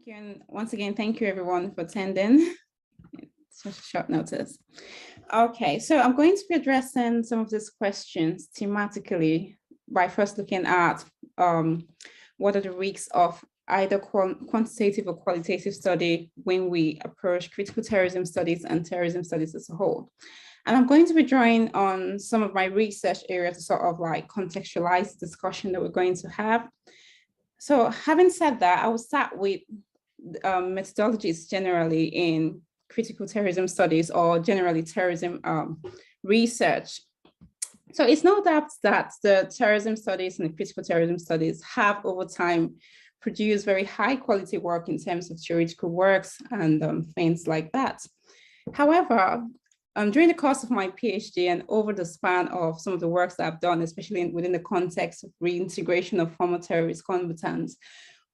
you. And once again, thank you everyone for attending. It's such a short notice. Okay, so I'm going to be addressing some of these questions thematically by first looking at what are the risks of either quantitative or qualitative study when we approach critical terrorism studies and terrorism studies as a whole. And I'm going to be drawing on some of my research areas to sort of like contextualize the discussion that we're going to have. So having said that, I will start with methodologies generally in critical terrorism studies or generally terrorism research. So it's no doubt that the terrorism studies and the critical terrorism studies have over time produced very high quality work in terms of theoretical works and things like that. However, during the course of my PhD and over the span of some of the works that I've done, especially within the context of reintegration of former terrorist combatants,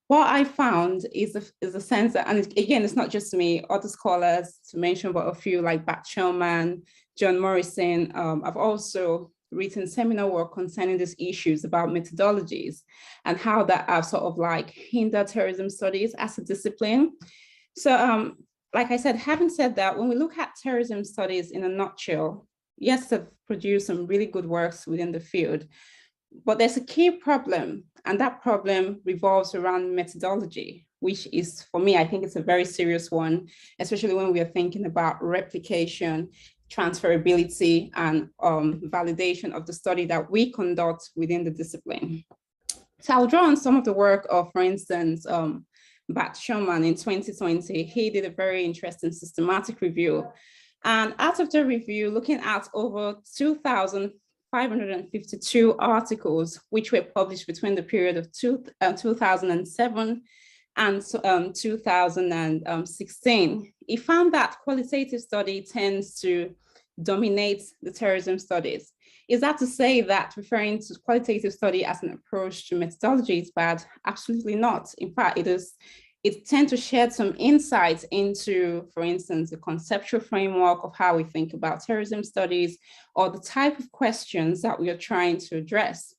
what I found is a sense that, and again, it's not just me, other scholars to mention but a few like Bat Sherman, John Morrison. I've also written seminal work concerning these issues about methodologies and how that have sort of like hindered terrorism studies as a discipline. So like I said, having said that, when we look at terrorism studies in a nutshell, yes, they've produced some really good works within the field, but there's a key problem, and that problem revolves around methodology, which is, for me, I think it's a very serious one, especially when we are thinking about replication, transferability, and validation of the study that we conduct within the discipline. So I'll draw on some of the work of, for instance, Bat Sherman in 2020. He did a very interesting systematic review. And out of the review, looking at over 2,552 articles, which were published between the period of 2007 and 2016, he found that qualitative study tends to dominate the terrorism studies. Is that to say that referring to qualitative study as an approach to methodology is bad? Absolutely not. In fact, it tends to shed some insights into, for instance, the conceptual framework of how we think about terrorism studies or the type of questions that we are trying to address.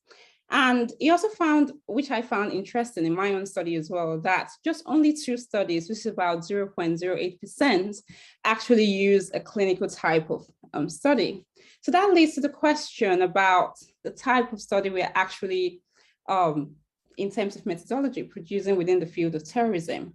And he also found, which I found interesting in my own study as well, that just only 2 studies, which is about 0.08%, actually use a clinical type of study. So that leads to the question about the type of study we're actually, in terms of methodology, producing within the field of terrorism,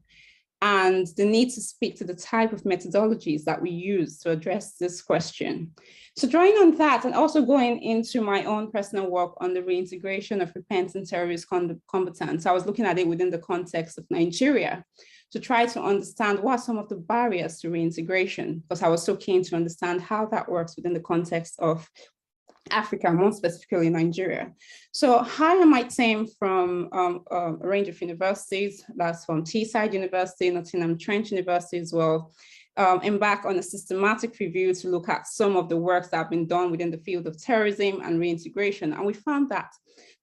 and the need to speak to the type of methodologies that we use to address this question. So drawing on that and also going into my own personal work on the reintegration of repentant terrorist combatants, I was looking at it within the context of Nigeria to try to understand what are some of the barriers to reintegration, because I was so keen to understand how that works within the context of Africa, more specifically Nigeria. So I and my team from a range of universities, that's from Teesside University, Nottingham Trent University as well, embark on a systematic review to look at some of the works that have been done within the field of terrorism and reintegration. And we found that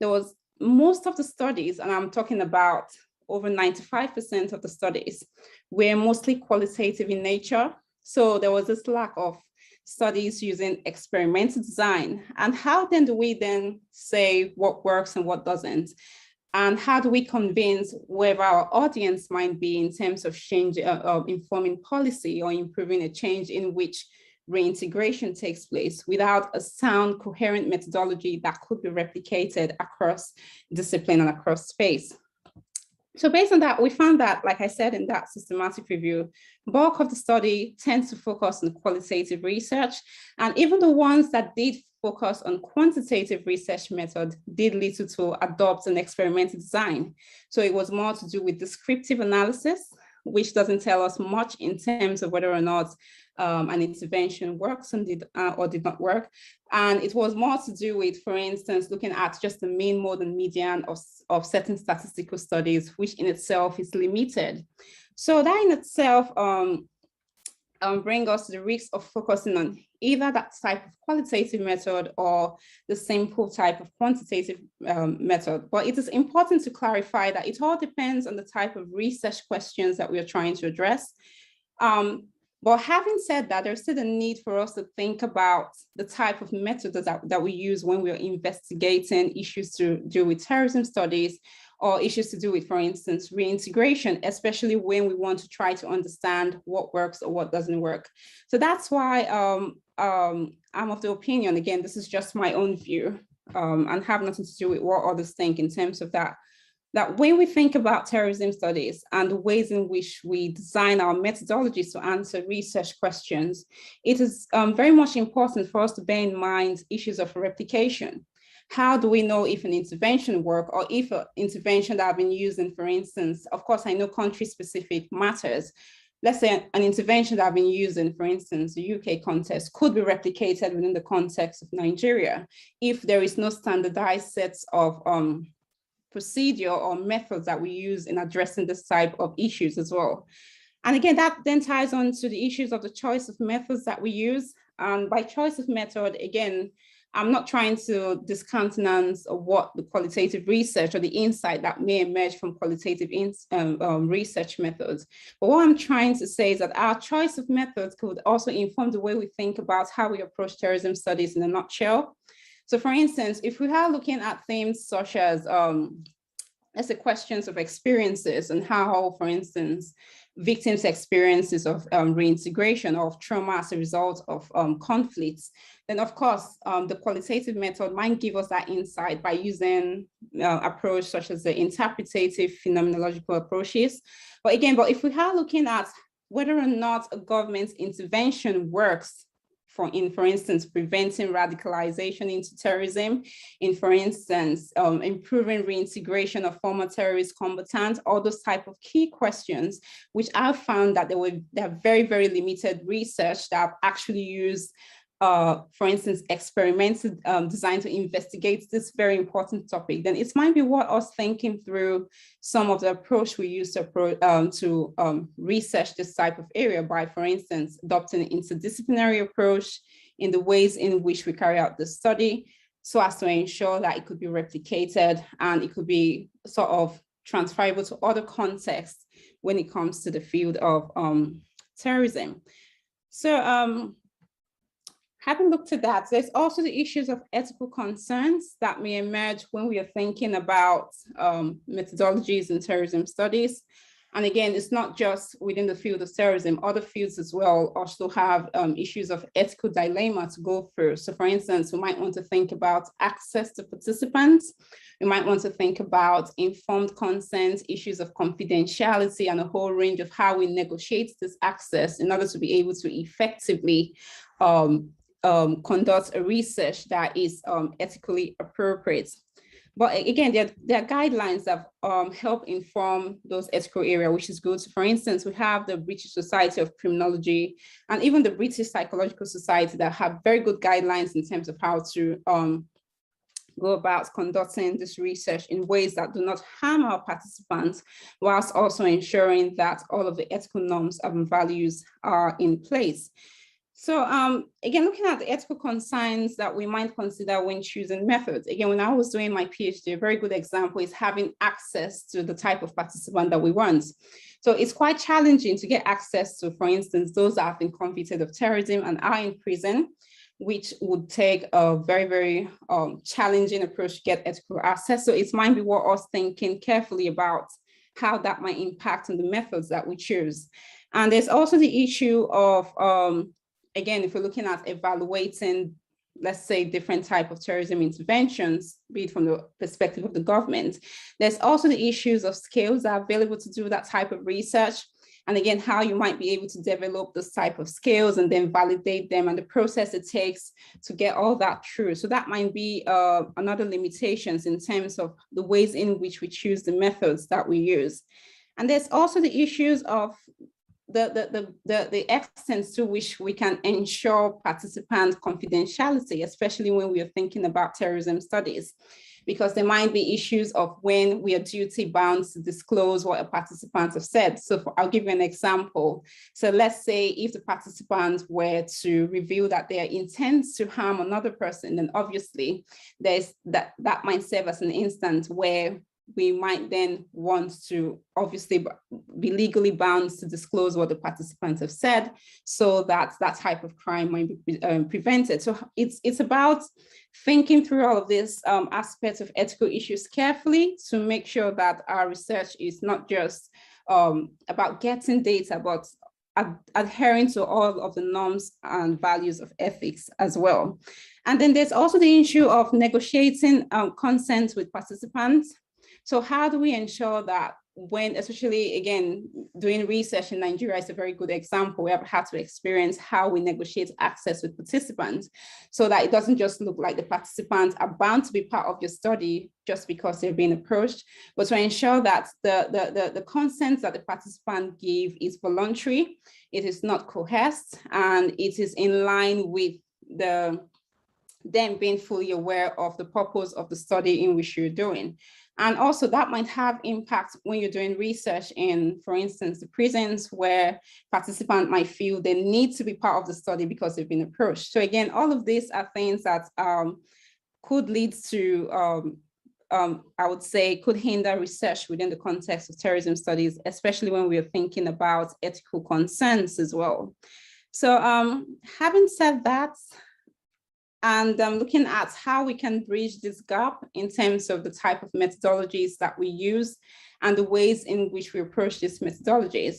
there was most of the studies, and I'm talking about over 95% of the studies, were mostly qualitative in nature. So there was this lack of studies using experimental design. And how then do we then say what works and what doesn't? And how do we convince whoever our audience might be in terms of change, informing policy or improving a change in which reintegration takes place without a sound, coherent methodology that could be replicated across discipline and across space? So based on that, we found that, like I said, in that systematic review, bulk of the study tends to focus on qualitative research. And even the ones that did focus on quantitative research method did little to adopt an experimental design. So it was more to do with descriptive analysis, which doesn't tell us much in terms of whether or not an intervention works and did not work. And it was more to do with, for instance, looking at just the mean, mode, and median of certain statistical studies, which in itself is limited. So that in itself bring us to the risk of focusing on either that type of qualitative method or the simple type of quantitative method. But it is important to clarify that it all depends on the type of research questions that we are trying to address. But having said that, there's still a need for us to think about the type of methods that we use when we're investigating issues to do with terrorism studies, or issues to do with, for instance, reintegration, especially when we want to try to understand what works or what doesn't work. So that's why I'm of the opinion, again, this is just my own view, and have nothing to do with what others think in terms of that when we think about terrorism studies and the ways in which we design our methodologies to answer research questions, it is very much important for us to bear in mind issues of replication. How do we know if an intervention works, or if an intervention that I've been using, for instance, of course, I know country-specific matters. Let's say an intervention that I've been using, for instance, the UK context, could be replicated within the context of Nigeria if there is no standardized sets of procedure or methods that we use in addressing this type of issues as well. And again, that then ties on to the issues of the choice of methods that we use. And by choice of method, again, I'm not trying to discountenance what the qualitative research or the insight that may emerge from qualitative research methods. But what I'm trying to say is that our choice of methods could also inform the way we think about how we approach terrorism studies in a nutshell. So for instance, if we are looking at themes such as, let's say, questions of experiences and how, for instance, victims' experiences of reintegration or of trauma as a result of conflicts, then of course, the qualitative method might give us that insight by using approach such as the interpretative phenomenological approaches. But again, if we are looking at whether or not a government's intervention works for instance, preventing radicalization into terrorism, in, for instance, improving reintegration of former terrorist combatants, all those type of key questions, which I've found that there are very, very limited research that have actually used, for instance, experiments designed to investigate this very important topic. Then it might be worth us thinking through some of the approach we use to research this type of area by, for instance, adopting an interdisciplinary approach in the ways in which we carry out the study, so as to ensure that it could be replicated and it could be sort of transferable to other contexts when it comes to the field of terrorism. So having looked at that, there's also the issues of ethical concerns that may emerge when we are thinking about methodologies in terrorism studies. And again, it's not just within the field of terrorism, other fields as well also have issues of ethical dilemma to go through. So for instance, we might want to think about access to participants. We might want to think about informed consent, issues of confidentiality, and a whole range of how we negotiate this access in order to be able to effectively conduct a research that is ethically appropriate. But again, there are guidelines that help inform those ethical areas, which is good. So for instance, we have the British Society of Criminology and even the British Psychological Society that have very good guidelines in terms of how to go about conducting this research in ways that do not harm our participants, whilst also ensuring that all of the ethical norms and values are in place. So again, looking at the ethical concerns that we might consider when choosing methods. Again, when I was doing my PhD, a very good example is having access to the type of participant that we want. So it's quite challenging to get access to, for instance, those that have been convicted of terrorism and are in prison, which would take a very, very challenging approach to get ethical access. So it might be worth us thinking carefully about how that might impact on the methods that we choose. And there's also the issue of, again, if we're looking at evaluating, let's say, different type of terrorism interventions, be it from the perspective of the government, there's also the issues of skills that are available to do that type of research. And again, how you might be able to develop those type of skills and then validate them and the process it takes to get all that through. So that might be another limitations in terms of the ways in which we choose the methods that we use. And there's also the issues of the extent to which we can ensure participant confidentiality, especially when we are thinking about terrorism studies, because there might be issues of when we are duty bound to disclose what a participant have said. So I'll give you an example. So let's say if the participants were to reveal that their intent to harm another person, then obviously that might serve as an instance where we might then want to obviously be legally bound to disclose what the participants have said, so that that type of crime might be prevented. So it's about thinking through all of these aspects of ethical issues carefully to make sure that our research is not just about getting data, but adhering to all of the norms and values of ethics as well. And then there's also the issue of negotiating consent with participants. So how do we ensure that when, especially again, doing research in Nigeria is a very good example. We have had to experience how we negotiate access with participants so that it doesn't just look like the participants are bound to be part of your study just because they're being approached, but to ensure that the consent that the participant give is voluntary, it is not coerced, and it is in line with them being fully aware of the purpose of the study in which you're doing. And also that might have impact when you're doing research in, for instance, the prisons, where participants might feel they need to be part of the study because they've been approached. So again, all of these are things that could lead to, I would say, could hinder research within the context of terrorism studies, especially when we are thinking about ethical concerns as well. So having said that, and looking at how we can bridge this gap in terms of the type of methodologies that we use and the ways in which we approach these methodologies.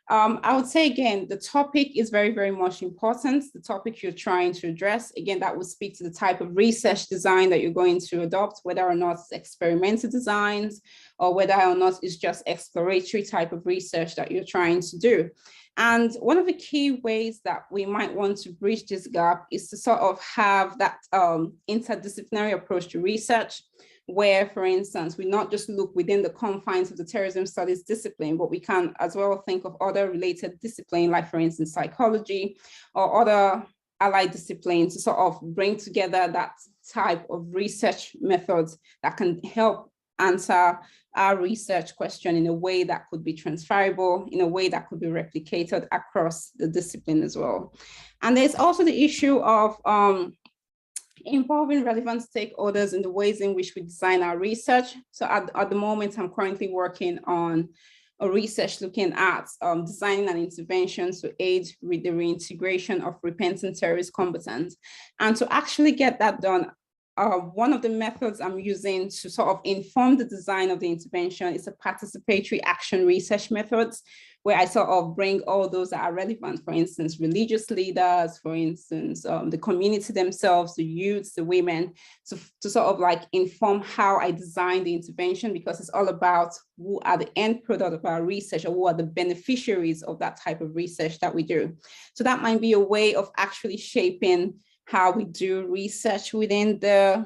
I would say, again, the topic is very, very much important. The topic you're trying to address, again, that would speak to the type of research design that you're going to adopt, whether or not it's experimental designs or whether or not it's just exploratory type of research that you're trying to do. And one of the key ways that we might want to bridge this gap is to sort of have that interdisciplinary approach to research, where, for instance, we not just look within the confines of the terrorism studies discipline, but we can as well think of other related disciplines, like, for instance, psychology or other allied disciplines, to sort of bring together that type of research methods that can help answer our research question in a way that could be transferable, in a way that could be replicated across the discipline as well. And there's also the issue of involving relevant stakeholders in the ways in which we design our research. So at the moment, I'm currently working on a research looking at designing an intervention to aid with the reintegration of repentant terrorist combatants. And to actually get that done, one of the methods I'm using to sort of inform the design of the intervention is a participatory action research methods, where I sort of bring all those that are relevant, for instance, religious leaders, for instance, the community themselves, the youths, the women, to sort of like inform how I design the intervention, because it's all about who are the end product of our research, or who are the beneficiaries of that type of research that we do. So that might be a way of actually shaping how we do research within the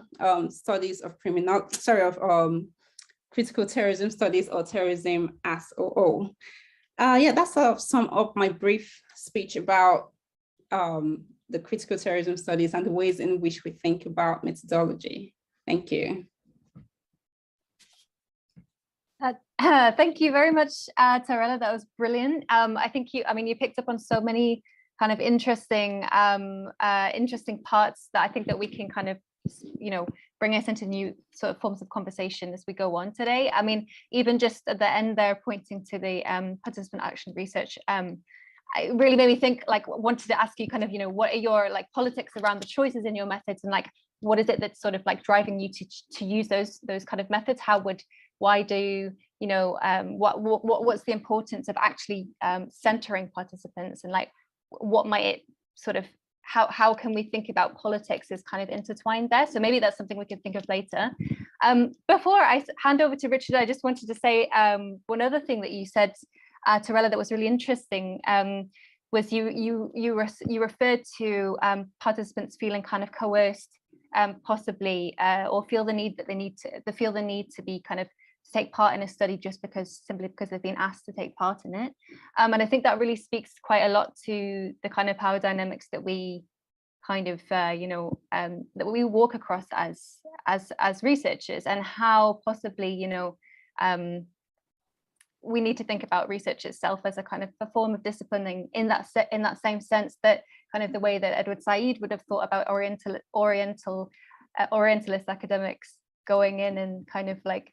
studies of critical terrorism studies, or terrorism as a whole. Yeah, that's sort of sum up my brief speech about the critical terrorism studies and the ways in which we think about methodology. Thank you. Thank you very much, Tarela. That was brilliant. I think you picked up on so many kind of interesting parts that I think that we can kind of, bring us into new sort of forms of conversation as we go on today. I mean, even just at the end there, pointing to the participant action research, it really made me think, like, wanted to ask you kind of, what are your like politics around the choices in your methods, and like, what is it that's sort of like driving you to use those kind of methods? What's the importance of actually centering participants, and like, what might it sort of, how can we think about politics as kind of intertwined there? So maybe that's something we can think of later. Before I hand over to Richard, I just wanted to say one other thing that you said, Tarela, that was really interesting, was you referred to participants feeling kind of coerced, possibly, or feel the need to be kind of take part in a study simply because they've been asked to take part in it. And I think that really speaks quite a lot to the kind of power dynamics that we kind of, that we walk across as researchers, and how possibly, we need to think about research itself as a kind of a form of disciplining in that same sense that kind of the way that Edward Said would have thought about Orientalist academics going in and kind of like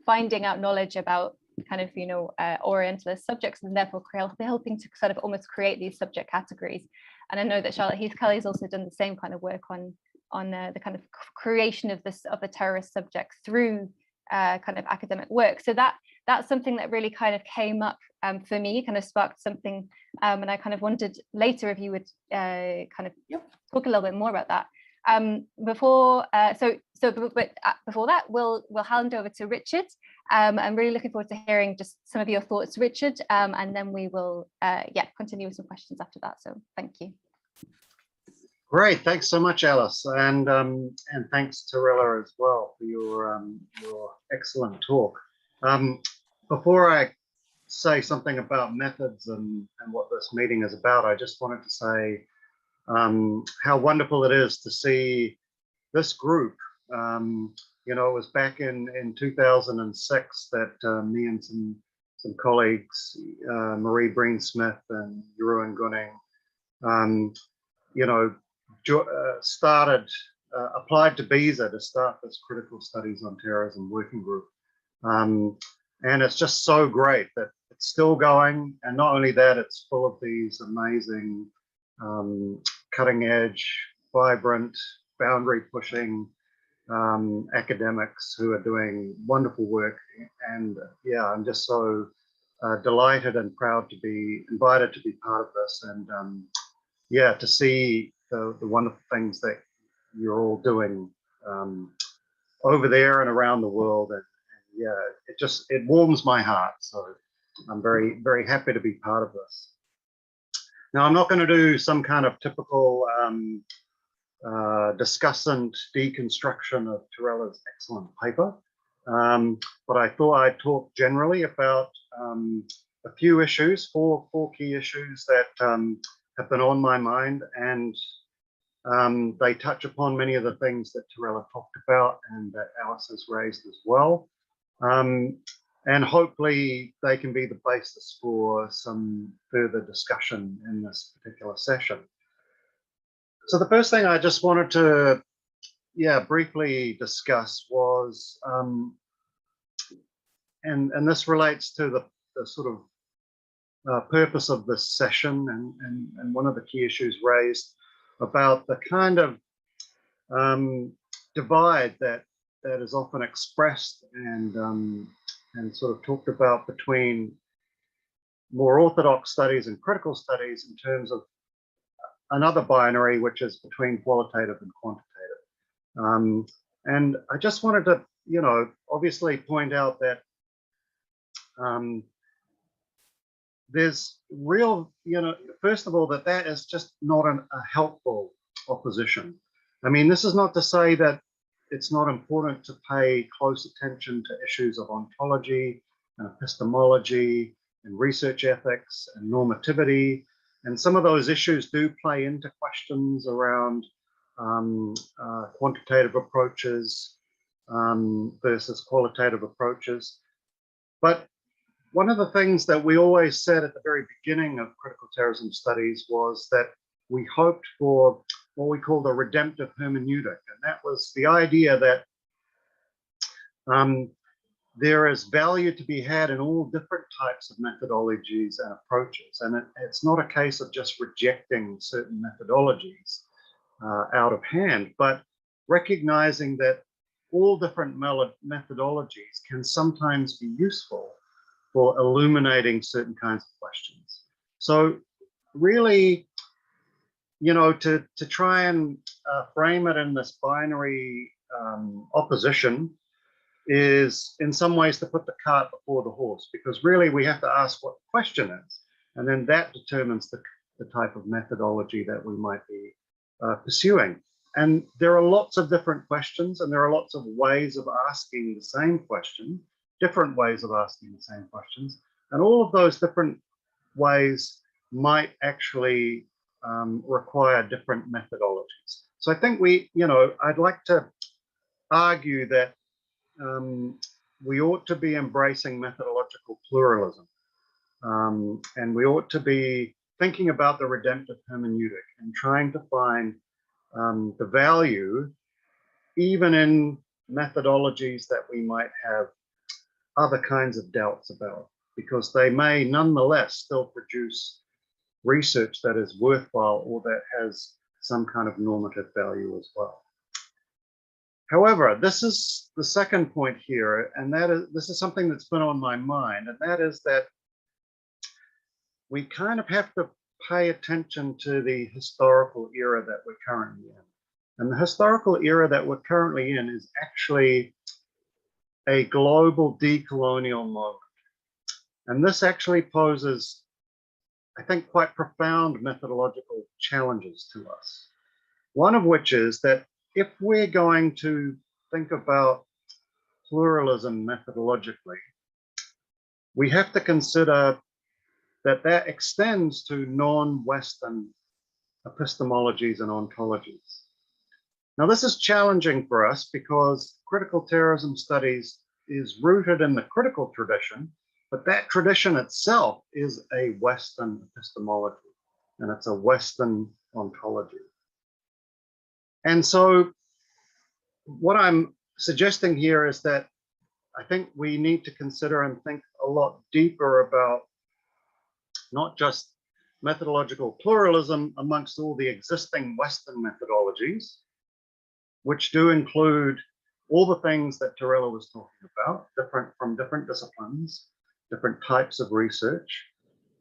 finding out knowledge about kind of, you know, Orientalist subjects, and therefore helping to sort of almost create these subject categories. And I know that Charlotte Heath-Kelly has also done the same kind of work on the kind of creation of a terrorist subject through kind of academic work. So that's something that really kind of came up for me, kind of sparked something, and I kind of wondered later if you would kind of talk a little bit more about that. Before that, we'll hand over to Richard. I'm really looking forward to hearing just some of your thoughts, Richard, and then we will continue with some questions after that. So thank you. Great, thanks so much, Alice, and thanks Tarela as well for your excellent talk. Before I say something about methods and what this meeting is about, I just wanted to say how wonderful it is to see this group. You know, it was back in 2006 that me and some colleagues, Marie Breen-Smith and Jeroen Gunning, you know, applied to BISA to start this Critical Studies on Terrorism working group. And it's just so great that it's still going. And not only that, it's full of these amazing, cutting edge, vibrant, boundary pushing academics who are doing wonderful work. And yeah, I'm just so delighted and proud to be invited to be part of this, and yeah, to see the wonderful things that you're all doing over there and around the world. And yeah, it warms my heart. So I'm very, very happy to be part of this. Now, I'm not going to do some kind of typical discussant deconstruction of Tarela's excellent paper, but I thought I'd talk generally about a few issues, four key issues that have been on my mind, and they touch upon many of the things that Tarela talked about and that Alice has raised as well. And hopefully they can be the basis for some further discussion in this particular session. So the first thing I just wanted to, briefly discuss was, and this relates to the sort of purpose of this session, and one of the key issues raised about the kind of divide that is often expressed and sort of talked about between more orthodox studies and critical studies in terms of another binary, which is between qualitative and quantitative. And I just wanted to, you know, obviously point out that there's real, you know, first of all, that is just not a helpful opposition. I mean, this is not to say that it's not important to pay close attention to issues of ontology and epistemology and research ethics and normativity. And some of those issues do play into questions around quantitative approaches versus qualitative approaches. But one of the things that we always said at the very beginning of Critical Terrorism Studies was that we hoped for what we call the redemptive hermeneutic. And that was the idea that there is value to be had in all different types of methodologies and approaches. And it's not a case of just rejecting certain methodologies out of hand, but recognizing that all different methodologies can sometimes be useful for illuminating certain kinds of questions. So really, you know, to try and frame it in this binary opposition is in some ways to put the cart before the horse, because really we have to ask what the question is, and then that determines the type of methodology that we might be pursuing. And there are lots of different questions, and there are lots of ways of asking the same question, different ways of asking the same questions, and all of those different ways might actually require different methodologies. So I think I'd like to argue that we ought to be embracing methodological pluralism, and we ought to be thinking about the redemptive hermeneutic and trying to find the value even in methodologies that we might have other kinds of doubts about, because they may nonetheless still produce research that is worthwhile or that has some kind of normative value as well. However, this is the second point here, and this is something that's been on my mind, and that is that we kind of have to pay attention to the historical era that we're currently in. And the historical era that we're currently in is actually a global decolonial moment. And this actually poses, I think, quite profound methodological challenges to us. One of which is that if we're going to think about pluralism methodologically, we have to consider that that extends to non-Western epistemologies and ontologies. Now, this is challenging for us because critical terrorism studies is rooted in the critical tradition, but that tradition itself is a Western epistemology, and it's a Western ontology. And so what I'm suggesting here is that I think we need to consider and think a lot deeper about not just methodological pluralism amongst all the existing Western methodologies, which do include all the things that Tarela was talking about, from different disciplines, different types of research,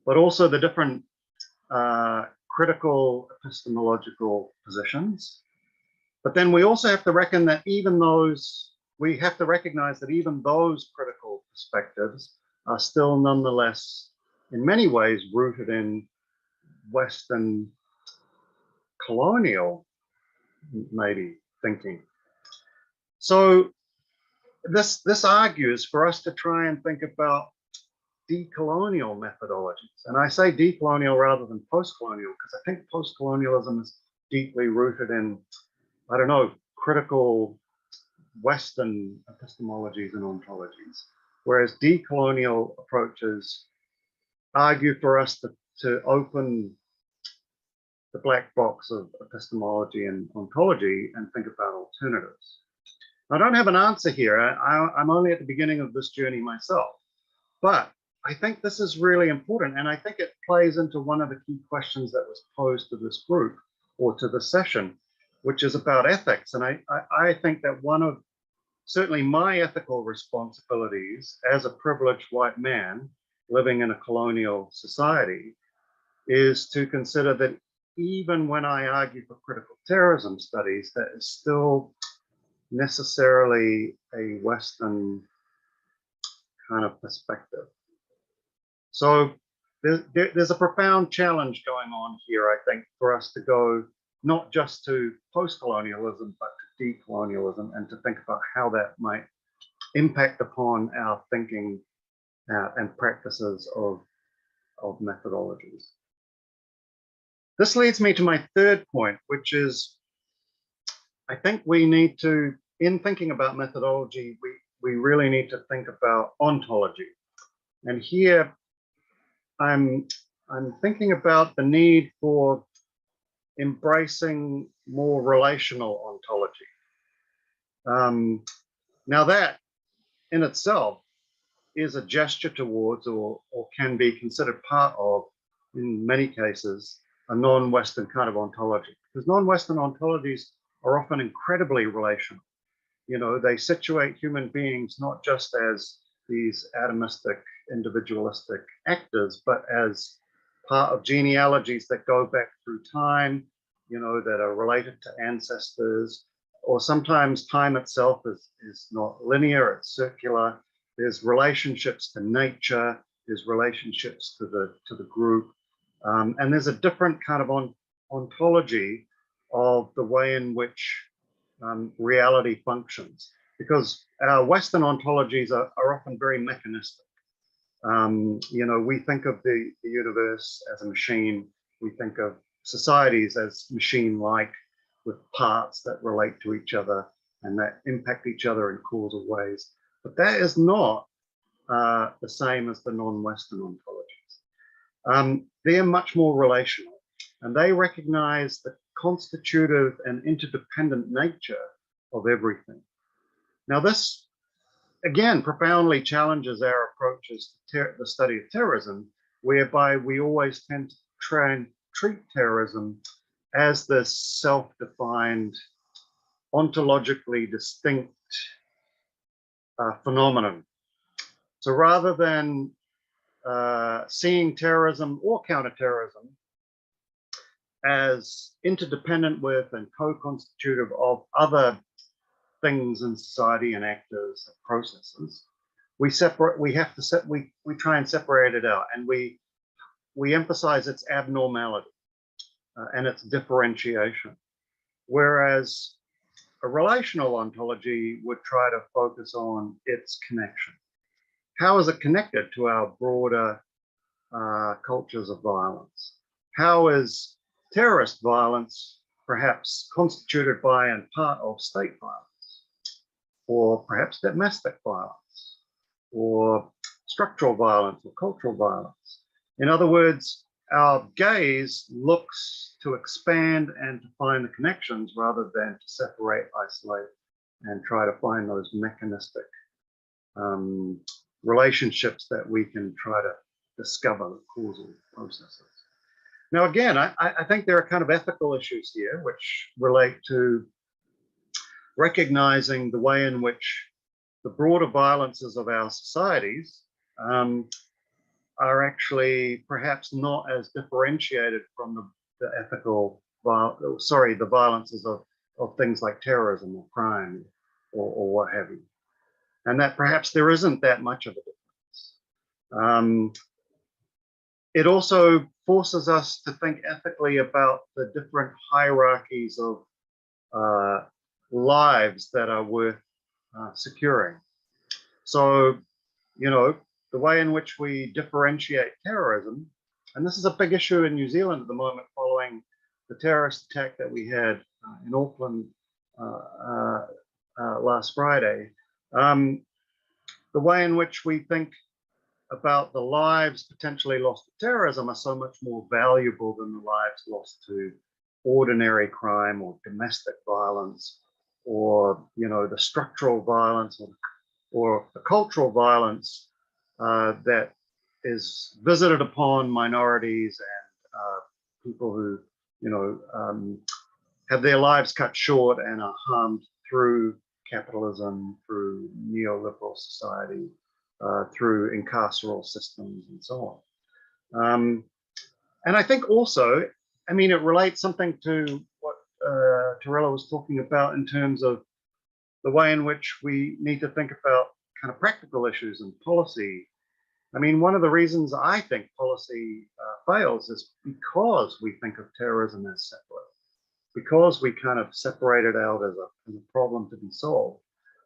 but also the different critical epistemological positions. But then we also have to reckon that we have to recognize that even those critical perspectives are still nonetheless, in many ways, rooted in Western colonial, maybe, thinking. So this argues for us to try and think about decolonial methodologies. And I say decolonial rather than post-colonial, because I think post-colonialism is deeply rooted in, I don't know, critical Western epistemologies and ontologies, whereas decolonial approaches argue for us to open the black box of epistemology and ontology and think about alternatives. I don't have an answer here. I'm only at the beginning of this journey myself, but I think this is really important, and I think it plays into one of the key questions that was posed to this group or to the session, which is about ethics. And I think that one of certainly my ethical responsibilities as a privileged white man living in a colonial society is to consider that even when I argue for critical terrorism studies, that is still necessarily a Western kind of perspective. So there's a profound challenge going on here, I think, for us to go not just to post-colonialism, but to decolonialism, and to think about how that might impact upon our thinking and practices of methodologies. This leads me to my third point, which is, I think we need to, in thinking about methodology, we really need to think about ontology. And here I'm thinking about the need for embracing more relational ontology. Now that in itself is a gesture towards, or can be considered part of, in many cases, a non-Western kind of ontology, because non-Western ontologies are often incredibly relational. You know, they situate human beings not just as these atomistic, individualistic actors, but as part of genealogies that go back through time, you know, that are related to ancestors, or sometimes time itself is not linear, it's circular. There's relationships to nature, there's relationships to the group, and there's a different kind of ontology of the way in which reality functions, because our Western ontologies are often very mechanistic. You know, we think of the universe as a machine, we think of societies as machine-like, with parts that relate to each other and that impact each other in causal ways. But that is not the same as the non-Western ontologies. They're much more relational, and they recognize the constitutive and interdependent nature of everything. Now, this again, profoundly challenges our approaches to the study of terrorism, whereby we always tend to try and treat terrorism as this self-defined, ontologically distinct phenomenon. So rather than seeing terrorism or counterterrorism as interdependent with and co-constitutive of other things in society and actors and processes, we try and separate it out, and we emphasize its abnormality and its differentiation. Whereas a relational ontology would try to focus on its connection. How is it connected to our broader cultures of violence? How is terrorist violence perhaps constituted by and part of state violence, or perhaps domestic violence, or structural violence, or cultural violence? In other words, our gaze looks to expand and to find the connections rather than to separate, isolate, and try to find those mechanistic relationships that we can try to discover the causal processes. Now, again, I think there are kind of ethical issues here which relate to recognizing the way in which the broader violences of our societies are actually perhaps not as differentiated from the ethical, the violences of things like terrorism or crime or what have you. And that perhaps there isn't that much of a difference. It also forces us to think ethically about the different hierarchies of lives that are worth securing. So, you know, the way in which we differentiate terrorism, and this is a big issue in New Zealand at the moment following the terrorist attack that we had in Auckland last Friday. The way in which we think about the lives potentially lost to terrorism are so much more valuable than the lives lost to ordinary crime or domestic violence, or, you know, the structural violence or the cultural violence that is visited upon minorities and people who, you know, have their lives cut short and are harmed through capitalism, through neoliberal society, through incarceral systems and so on. And I think also, I mean, it relates something to what Tarela was talking about in terms of the way in which we need to think about kind of practical issues and policy. I mean, one of the reasons I think policy fails is because we think of terrorism as separate, because we kind of separate it out as a problem to be solved,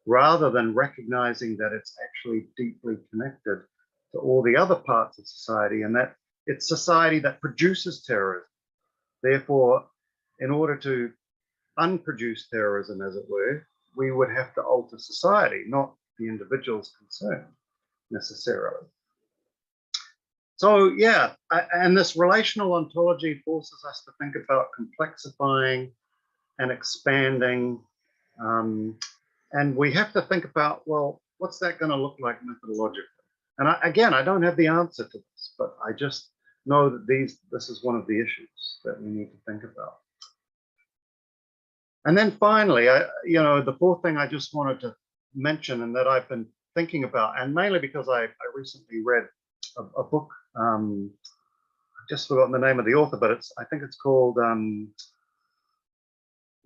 rather than recognizing that it's actually deeply connected to all the other parts of society, and that it's society that produces terrorism. Therefore, in order to unproduce terrorism, as it were, we would have to alter society, not the individuals concerned necessarily. So yeah, and this relational ontology forces us to think about complexifying and expanding, and we have to think about, well, what's that going to look like methodologically? And again, I don't have the answer to this, but I just know that this is one of the issues that we need to think about. And then finally, you know, the fourth thing I just wanted to mention, and that I've been thinking about, and mainly because I recently read a book, I've just forgotten the name of the author, but I think it's called,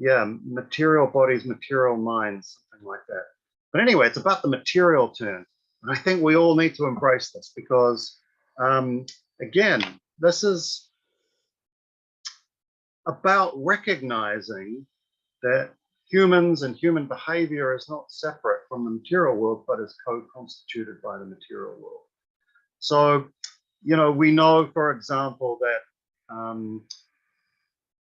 Material Bodies, Material Minds, something like that. But anyway, it's about the material turn. And I think we all need to embrace this because, again, this is about recognizing that humans and human behavior is not separate from the material world, but is co-constituted by the material world. So, you know, we know, for example, that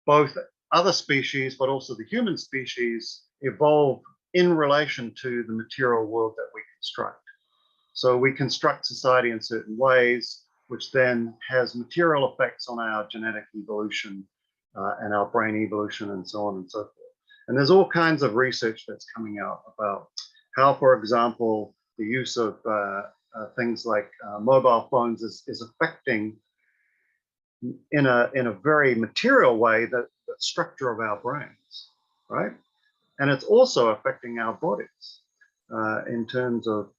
both other species, but also the human species, evolve in relation to the material world that we construct. So we construct society in certain ways, which then has material effects on our genetic evolution and our brain evolution and so on and so forth. And there's all kinds of research that's coming out about how, for example, the use of things like mobile phones is affecting in a very material way the structure of our brains, right? And it's also affecting our bodies in terms of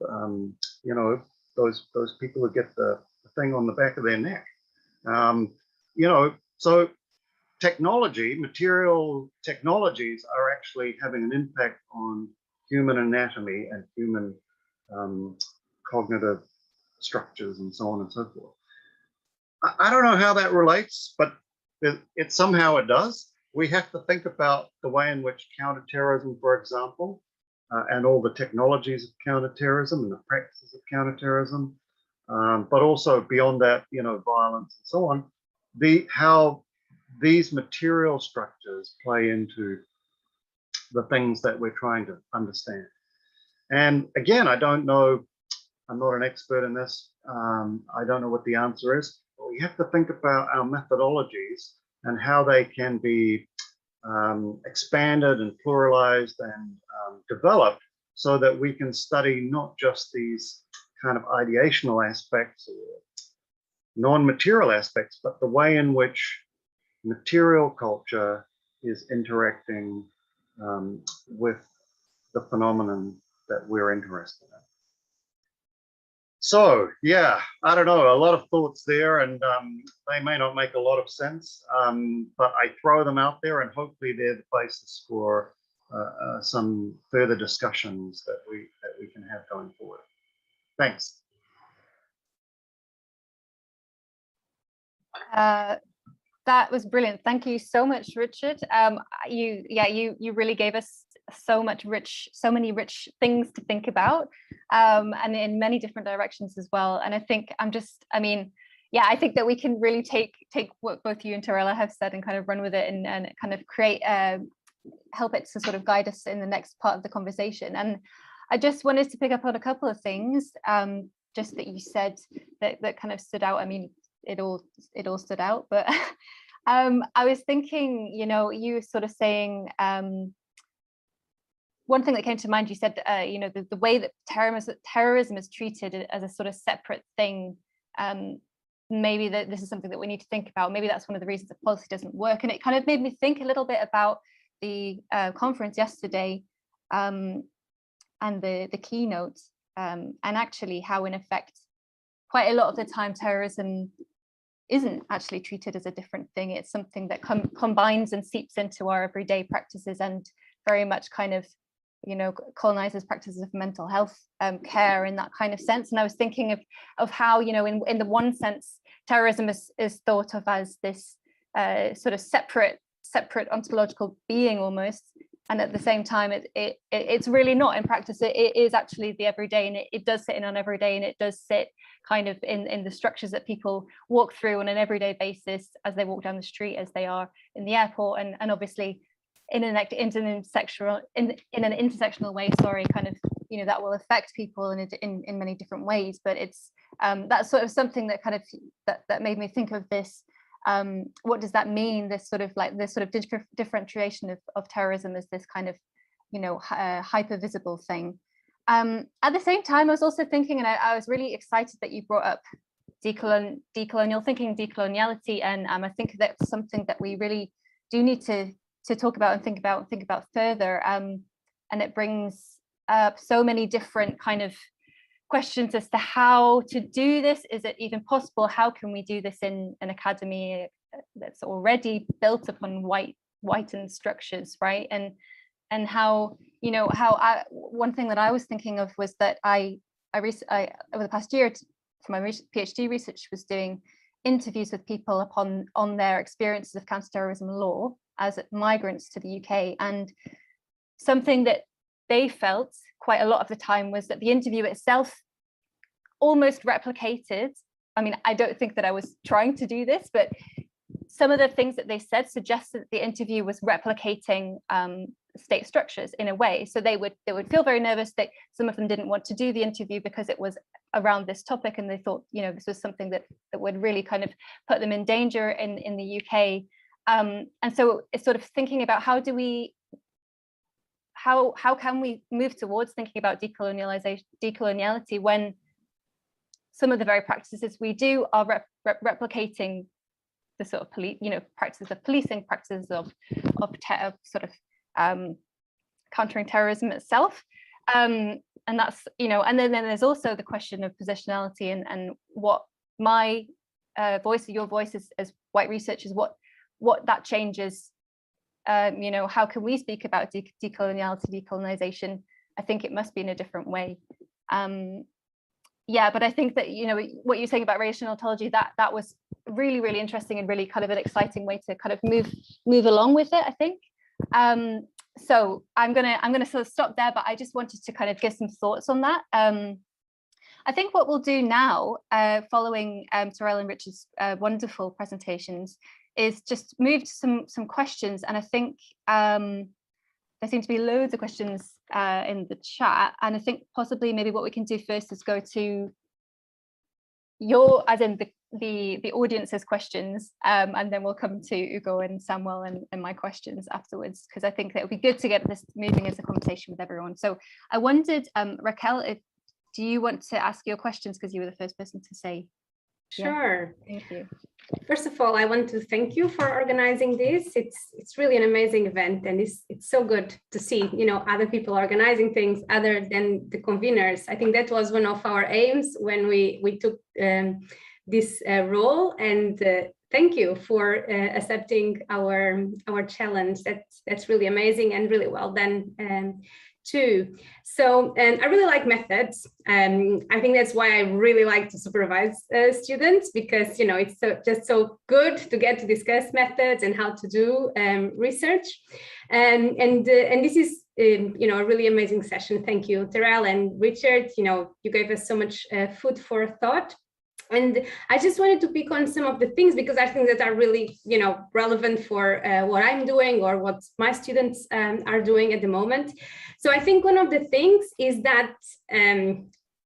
you know, those people who get the thing on the back of their neck. You know, so technology, material technologies are actually having an impact on human anatomy and human cognitive structures and so on and so forth. I don't know how that relates, but it somehow it does. We have to think about the way in which counterterrorism, for example, and all the technologies of counterterrorism and the practices of counterterrorism, but also beyond that, you know, violence and so on, how these material structures play into the things that we're trying to understand. And again, I don't know, I'm not an expert in this. I don't know what the answer is. But we have to think about our methodologies and how they can be expanded and pluralized and developed so that we can study not just these kind of ideational aspects or non-material aspects, but the way in which material culture is interacting with the phenomenon that we're interested in. So yeah, I don't know, a lot of thoughts there, and they may not make a lot of sense, but I throw them out there, and hopefully they're the basis for some further discussions that we can have going forward. Thanks. That was brilliant. Thank you so much, Richard. You really gave us so many rich things to think about, and in many different directions as well. And I think I think that we can really take what both you and Tarela have said and kind of run with it and kind of create help it to sort of guide us in the next part of the conversation. And I just wanted to pick up on a couple of things just that you said that kind of stood out. I mean, it all stood out, but I was thinking, you know, you were sort of saying one thing that came to mind. You said, you know, the way that terrorism is treated as a sort of separate thing. Maybe that this is something that we need to think about. Maybe that's one of the reasons that policy doesn't work. And it kind of made me think a little bit about the conference yesterday and the keynote, and actually how, in effect, quite a lot of the time terrorism isn't actually treated as a different thing. It's something that combines and seeps into our everyday practices and very much kind of, you know, colonizes practices of mental health care in that kind of sense. And I was thinking of how, you know, in the one sense, terrorism is thought of as this sort of separate ontological being almost, and at the same time it's really not in practice. It is actually the everyday, and it does sit in on everyday, and it does sit kind of in the structures that people walk through on an everyday basis as they walk down the street, as they are in the airport, and obviously in an intersectional way, sorry, kind of, you know, that will affect people in many different ways. But it's that's sort of something that kind of that made me think of this. What does that mean? This sort of differentiation of terrorism as this kind of, you know, hyper visible thing. At the same time, I was also thinking, and I was really excited that you brought up decolonial thinking, decoloniality, and I think that's something that we really do need to talk about and think about further. And it brings up so many different kind of questions as to how to do this. Is it even possible? How can we do this in an academy that's already built upon whitened structures, right? And how, you know, one thing that I was thinking of was that I over the past year for my PhD research was doing interviews with people on their experiences of counterterrorism law as migrants to the UK, and something that they felt quite a lot of the time was that the interview itself almost replicated, I mean, I don't think that I was trying to do this, but some of the things that they said suggested that the interview was replicating state structures in a way. So they would feel very nervous. That some of them didn't want to do the interview because it was around this topic, and they thought, you know, this was something that would really kind of put them in danger in the UK. And so it's sort of thinking about how do we how can we move towards thinking about decoloniality when some of the very practices we do are replicating the sort of practices of policing, practices of countering terrorism itself, and that's and then there's also the question of positionality and what my voice or your voice as white researchers, what that changes. How can we speak about decoloniality, decolonization? I think it must be in a different way. But I think that what you're saying about racial ontology, that was really, really interesting and really kind of an exciting way to kind of move along with it, I think. So I'm gonna sort of stop there, but I just wanted to kind of give some thoughts on that. I think what we'll do now, following Tarela and Richard's wonderful presentations, is just move to some questions. And I think there seem to be loads of questions in the chat. And I think possibly maybe what we can do first is go to your, as in the audience's questions, and then we'll come to Ugo and Samwel and my questions afterwards, because I think that would be good to get this moving as a conversation with everyone. So I wondered, Raquel, do you want to ask your questions, because you were the first person to say? Sure. Yeah. Thank you. First of all, I want to thank you for organizing this. It's really an amazing event, and it's so good to see other people organizing things other than the conveners. I think that was one of our aims when we took this role, and thank you for accepting our challenge. That's really amazing and really well done too. So, and I really like methods. I think that's why I really like to supervise students, because it's just so good to get to discuss methods and how to do research. And this is a really amazing session. Thank you, Tarela and Richard. You gave us so much food for thought. And I just wanted to pick on some of the things, because I think that are really, relevant for what I'm doing or what my students are doing at the moment. So I think one of the things is that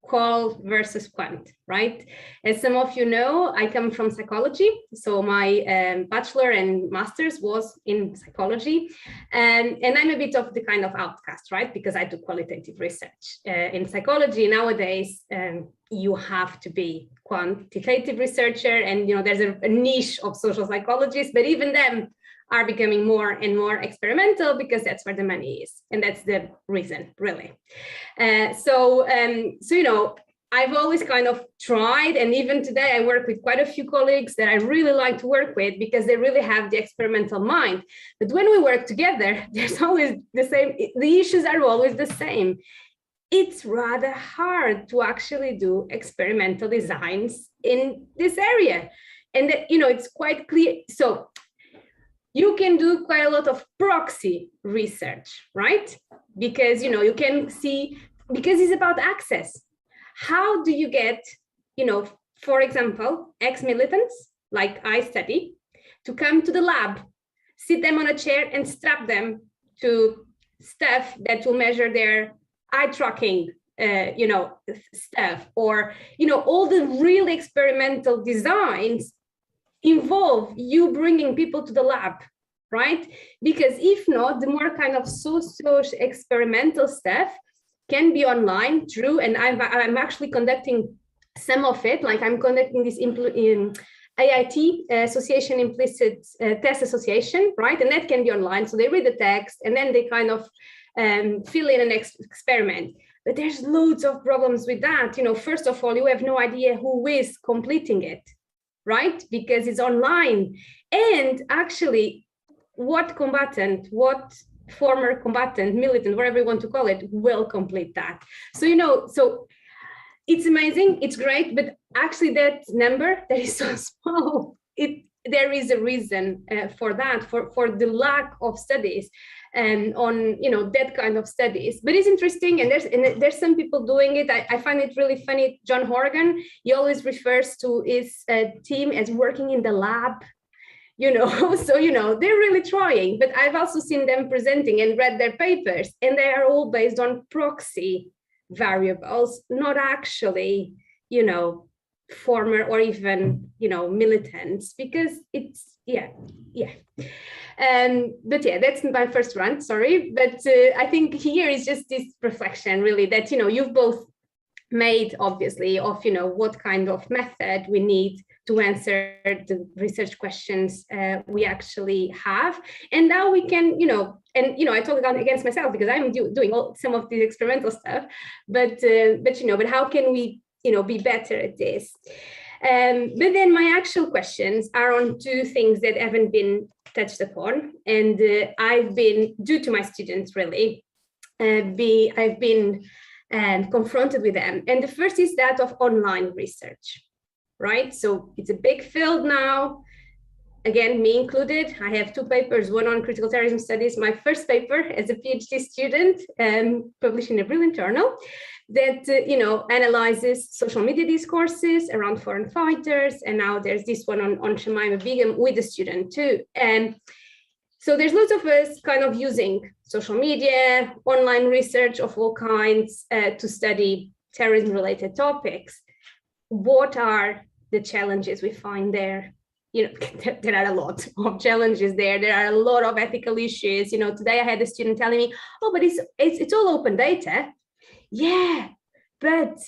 qual versus quant, right? As some of you know, I come from psychology. So my bachelor and master's was in psychology. And I'm a bit of the kind of outcast, right? Because I do qualitative research. In psychology nowadays, you have to be quantitative researcher, and there's a niche of social psychologists, but even them are becoming more and more experimental, because that's where the money is, and that's the reason, really. So I've always kind of tried, and even today I work with quite a few colleagues that I really like to work with, because they really have the experimental mind. But when we work together, there's always the same, the issues are always the same. It's rather hard to actually do experimental designs in this area. And that, it's quite clear. So you can do quite a lot of proxy research, right? Because, you can see, because it's about access. How do you get, for example, ex-militants, like I study, to come to the lab, sit them on a chair and strap them to stuff that will measure their eye tracking, stuff, or, all the really experimental designs involve you bringing people to the lab, right? Because if not, the more kind of social experimental stuff can be online, true. And I'm actually conducting some of it, like I'm conducting this in AIT, Association Implicit Test Association, right? And that can be online. So they read the text and then they kind of fill in an experiment. But there's loads of problems with that. First of all, you have no idea who is completing it, right? Because it's online. And actually, what combatant, what former combatant, militant, whatever you want to call it, will complete that. So, so it's amazing, it's great, but actually that number that is so small, there is a reason for that, for the lack of studies and on that kind of studies. But it's interesting, and there's some people doing it. I find it really funny. John Horgan, he always refers to his team as working in the lab, so they're really trying. But I've also seen them presenting and read their papers, and they are all based on proxy variables, not actually former or even, you know, militants, because it's, but yeah, that's my first rant, sorry. But I think here is just this reflection really that, you know, you've both made obviously of, you know, what kind of method we need to answer the research questions we actually have, and now we can, you know, and, you know, I talk against myself because I'm doing some of the experimental stuff, but you know, but how can we, you know, be better at this? But then my actual questions are on two things that haven't been touched upon, and I've been, due to my students really, I've been confronted with them. And the first is that of online research, right? So it's a big field now. Again, me included. I have 2 papers, one on critical terrorism studies, my first paper as a PhD student, published in a brilliant journal that, you know, analyzes social media discourses around foreign fighters. And now there's this one on Shamima Begum with a student too. And so there's lots of us kind of using social media, online research of all kinds to study terrorism-related topics. What are the challenges we find there? You know, there are a lot of challenges there. There are a lot of ethical issues. You know, today I had a student telling me, "Oh, but it's all open data." Yeah, but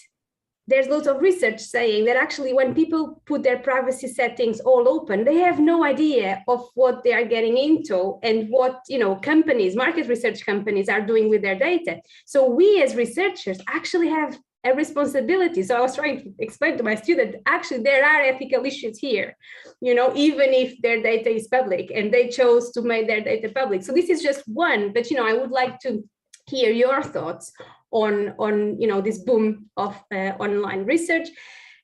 there's lots of research saying that actually when people put their privacy settings all open, they have no idea of what they are getting into and what, you know, companies, market research companies are doing with their data. So we as researchers actually have a responsibility. So I was trying to explain to my student, actually there are ethical issues here, you know, even if their data is public and they chose to make their data public. So this is just one, but, you know, I would like to hear your thoughts on you know, this boom of online research.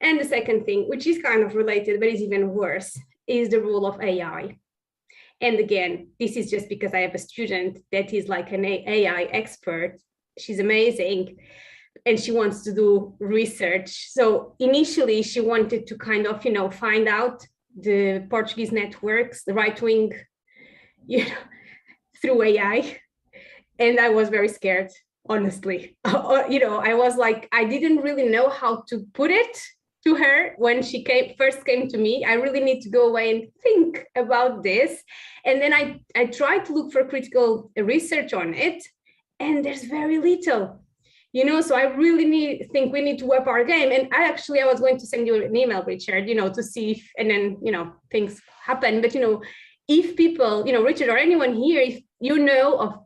And the second thing, which is kind of related but is even worse, is the role of AI. And again, this is just because I have a student that is like an AI expert. She's amazing and she wants to do research. So initially she wanted to kind of, you know, find out the Portuguese networks, the right-wing, you know, through AI. And I was very scared, honestly. You know, I was like, I didn't really know how to put it to her when she first came to me. I really need to go away and think about this. And then I tried to look for critical research on it, and there's very little, you know, so I really think we need to up our game. And I was going to send you an email, Richard, you know, to see if, and then, you know, things happen. But, you know, if people, you know, Richard or anyone here, if you know of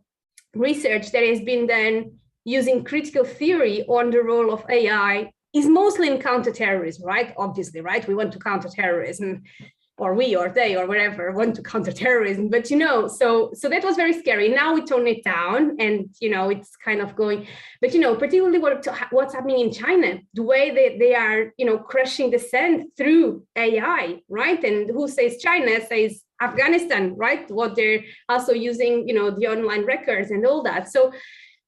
research that has been done using critical theory on the role of AI, is mostly in counterterrorism, right? Obviously, right? We want to counter terrorism, or we or they or whatever want to counter terrorism. But, you know, so that was very scary. Now we tone it down and, you know, it's kind of going, but, you know, particularly what's happening in China, the way that they are, you know, crushing dissent through AI, right? And who says China says Afghanistan, right? What they're also using, you know, the online records and all that. So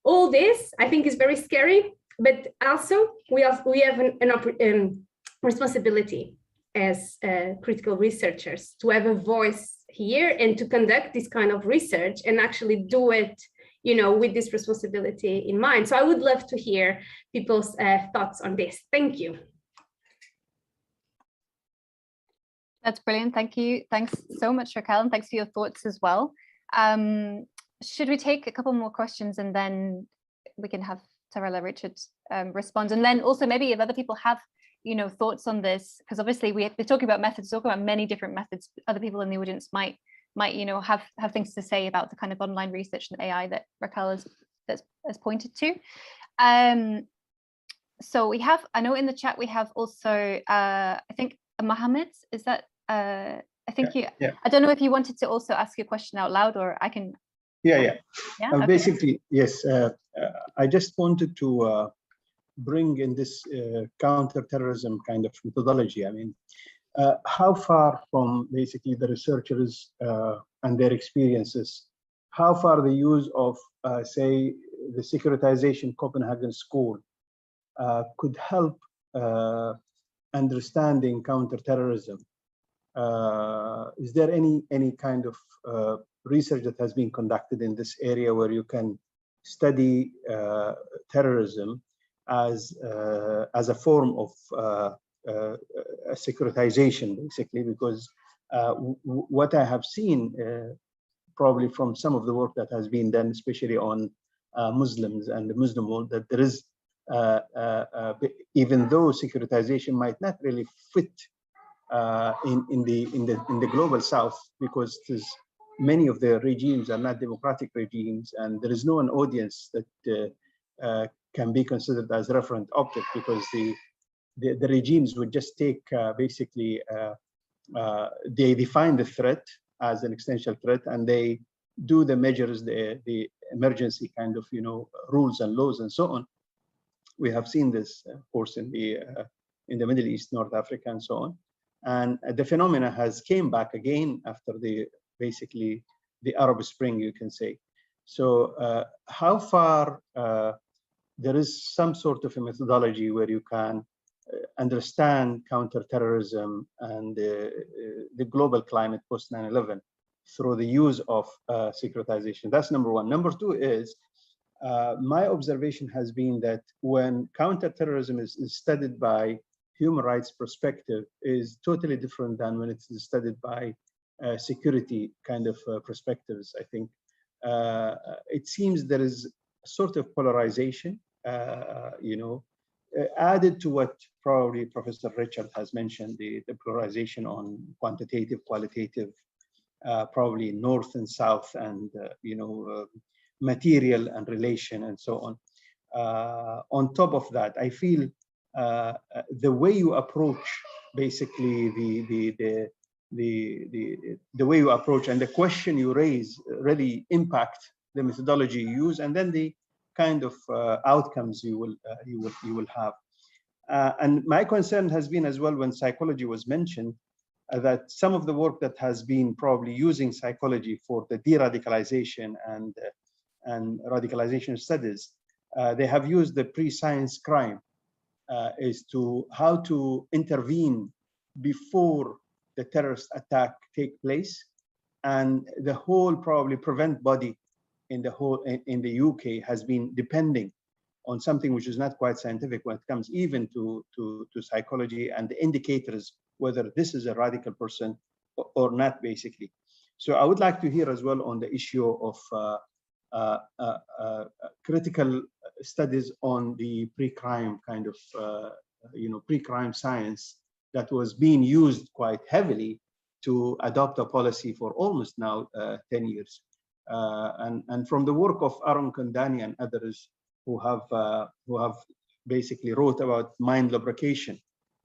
all this, I think, is very scary, but also we have an responsibility as critical researchers to have a voice here and to conduct this kind of research and actually do it, you know, with this responsibility in mind. So I would love to hear people's thoughts on this. Thank you. That's brilliant. Thank you. Thanks so much, Raquel, and thanks for your thoughts as well. Should we take a couple more questions and then we can have Tarela, Richard respond, and then also maybe if other people have, you know, thoughts on this, because obviously we're talking about methods, talking about many different methods. Other people in the audience might you know, have things to say about the kind of online research and AI that Raquel has pointed to. So we have, I know in the chat we have also I think Mohammed, is that I think yeah. I don't know if you wanted to also ask your question out loud, or I can. Yeah. Okay. Basically, yes. I just wanted to bring in this counterterrorism kind of methodology. I mean, how far from basically the researchers and their experiences, how far the use of, say, the securitization Copenhagen School could help understanding counterterrorism? Is there any kind of research that has been conducted in this area where you can study terrorism as a form of a securitization, basically, because what I have seen probably from some of the work that has been done, especially on Muslims and the Muslim world, that there is, even though securitization might not really fit in the global South, because many of the regimes are not democratic regimes, and there is no an audience that can be considered as referent object, because the regimes would just take basically they define the threat as an existential threat, and they do the measures, the emergency kind of rules and laws and so on. We have seen this, of course, in the Middle East, North Africa, and so on. And the phenomena has came back again after basically the Arab Spring, you can say. So how far there is some sort of a methodology where you can understand counterterrorism and the global climate post 9/11 through the use of securitization? That's number one. Number two is, my observation has been that when counterterrorism is studied by human rights perspective is totally different than when it's studied by security kind of perspectives. I think it seems there is a sort of polarization, added to what probably Professor Richard has mentioned, the polarization on quantitative, qualitative, probably north and south, and material and relation, and so on. On top of that, I feel the way you approach basically the way you approach and the question you raise really impact the methodology you use, and then the kind of outcomes you will have. And my concern has been as well, when psychology was mentioned, that some of the work that has been probably using psychology for the de-radicalization and radicalization studies, they have used the pre-science crime is to how to intervene before the terrorist attack take place, and the whole probably prevent body in the UK has been depending on something which is not quite scientific when it comes even to psychology and the indicators whether this is a radical person or not, basically. So I would like to hear as well on the issue of critical studies on the pre-crime kind of pre-crime science that was being used quite heavily to adopt a policy for almost now 10 years. And from the work of Aaron Kondani and others who have basically wrote about mind lubrication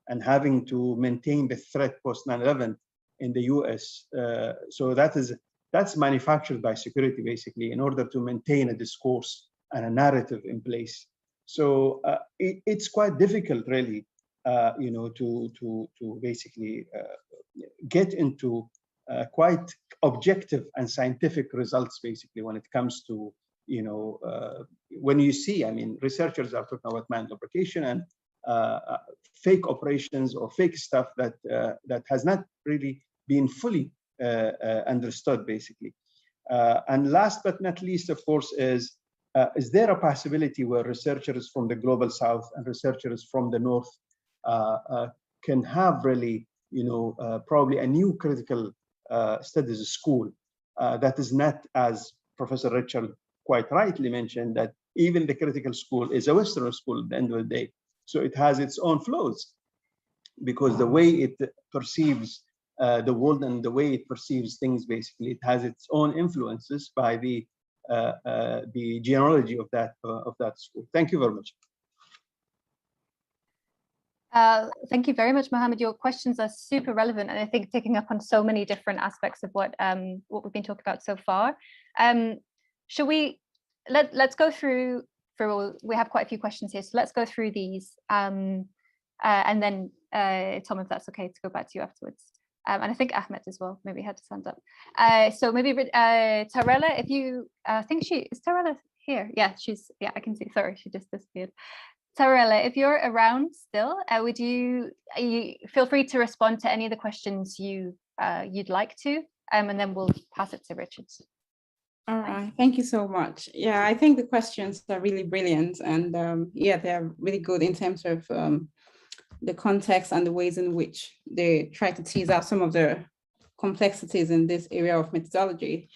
and having to maintain the threat post 9/11 in the US. So that's manufactured by security, basically, in order to maintain a discourse and a narrative in place. So it's quite difficult, really, to basically get into quite objective and scientific results, basically, when it comes to, when you see, I mean, researchers are talking about mind lubrication and fake operations or fake stuff that has not really been fully understood, basically. And last but not least, of course, is there a possibility where researchers from the global South and researchers from the North can have really, probably a new critical studies school that is not, as Professor Richard quite rightly mentioned, that even the critical school is a Western school at the end of the day. So it has its own flaws, because the way it perceives the world and the way it perceives things, basically, it has its own influences by the genealogy of that school. Thank you very much. Thank you very much, Mohammed. Your questions are super relevant, and I think picking up on so many different aspects of what we've been talking about so far. Should we let's go through we have quite a few questions here, so let's go through these, and then Tom, if that's okay, to go back to you afterwards. And I think Ahmed as well maybe had to stand up. So maybe Tarela, if you think is Tarela here? Yeah, I can see. Sorry, she just disappeared. Tarela, if you're around still, would you feel free to respond to any of the questions you'd like to, and then we'll pass it to Richard. All right, thank you so much. Yeah, I think the questions are really brilliant, and yeah, they're really good in terms of the context and the ways in which they try to tease out some of the complexities in this area of methodology.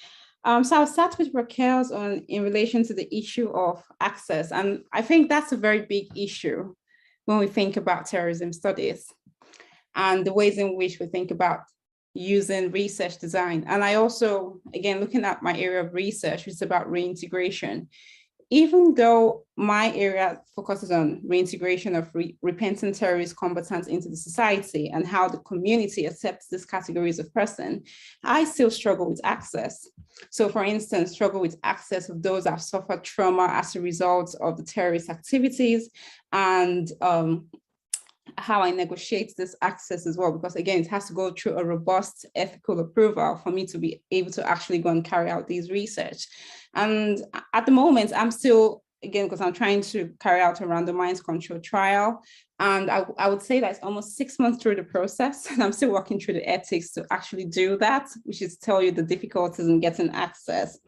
So I'll start with Raquel's in relation to the issue of access. And I think that's a very big issue when we think about terrorism studies and the ways in which we think about using research design. And I also, again, looking at my area of research, which is about reintegration. Even though my area focuses on reintegration of repentant terrorist combatants into the society and how the community accepts these categories of person, I still struggle with access. So for instance, struggle with access of those that have suffered trauma as a result of the terrorist activities, and how I negotiate this access as well, because again, it has to go through a robust ethical approval for me to be able to actually go and carry out these research. And at the moment, I'm still, again, because I'm trying to carry out a randomized control trial, and I would say that it's almost 6 months through the process, and I'm still working through the ethics to actually do that, which is to tell you the difficulties in getting access.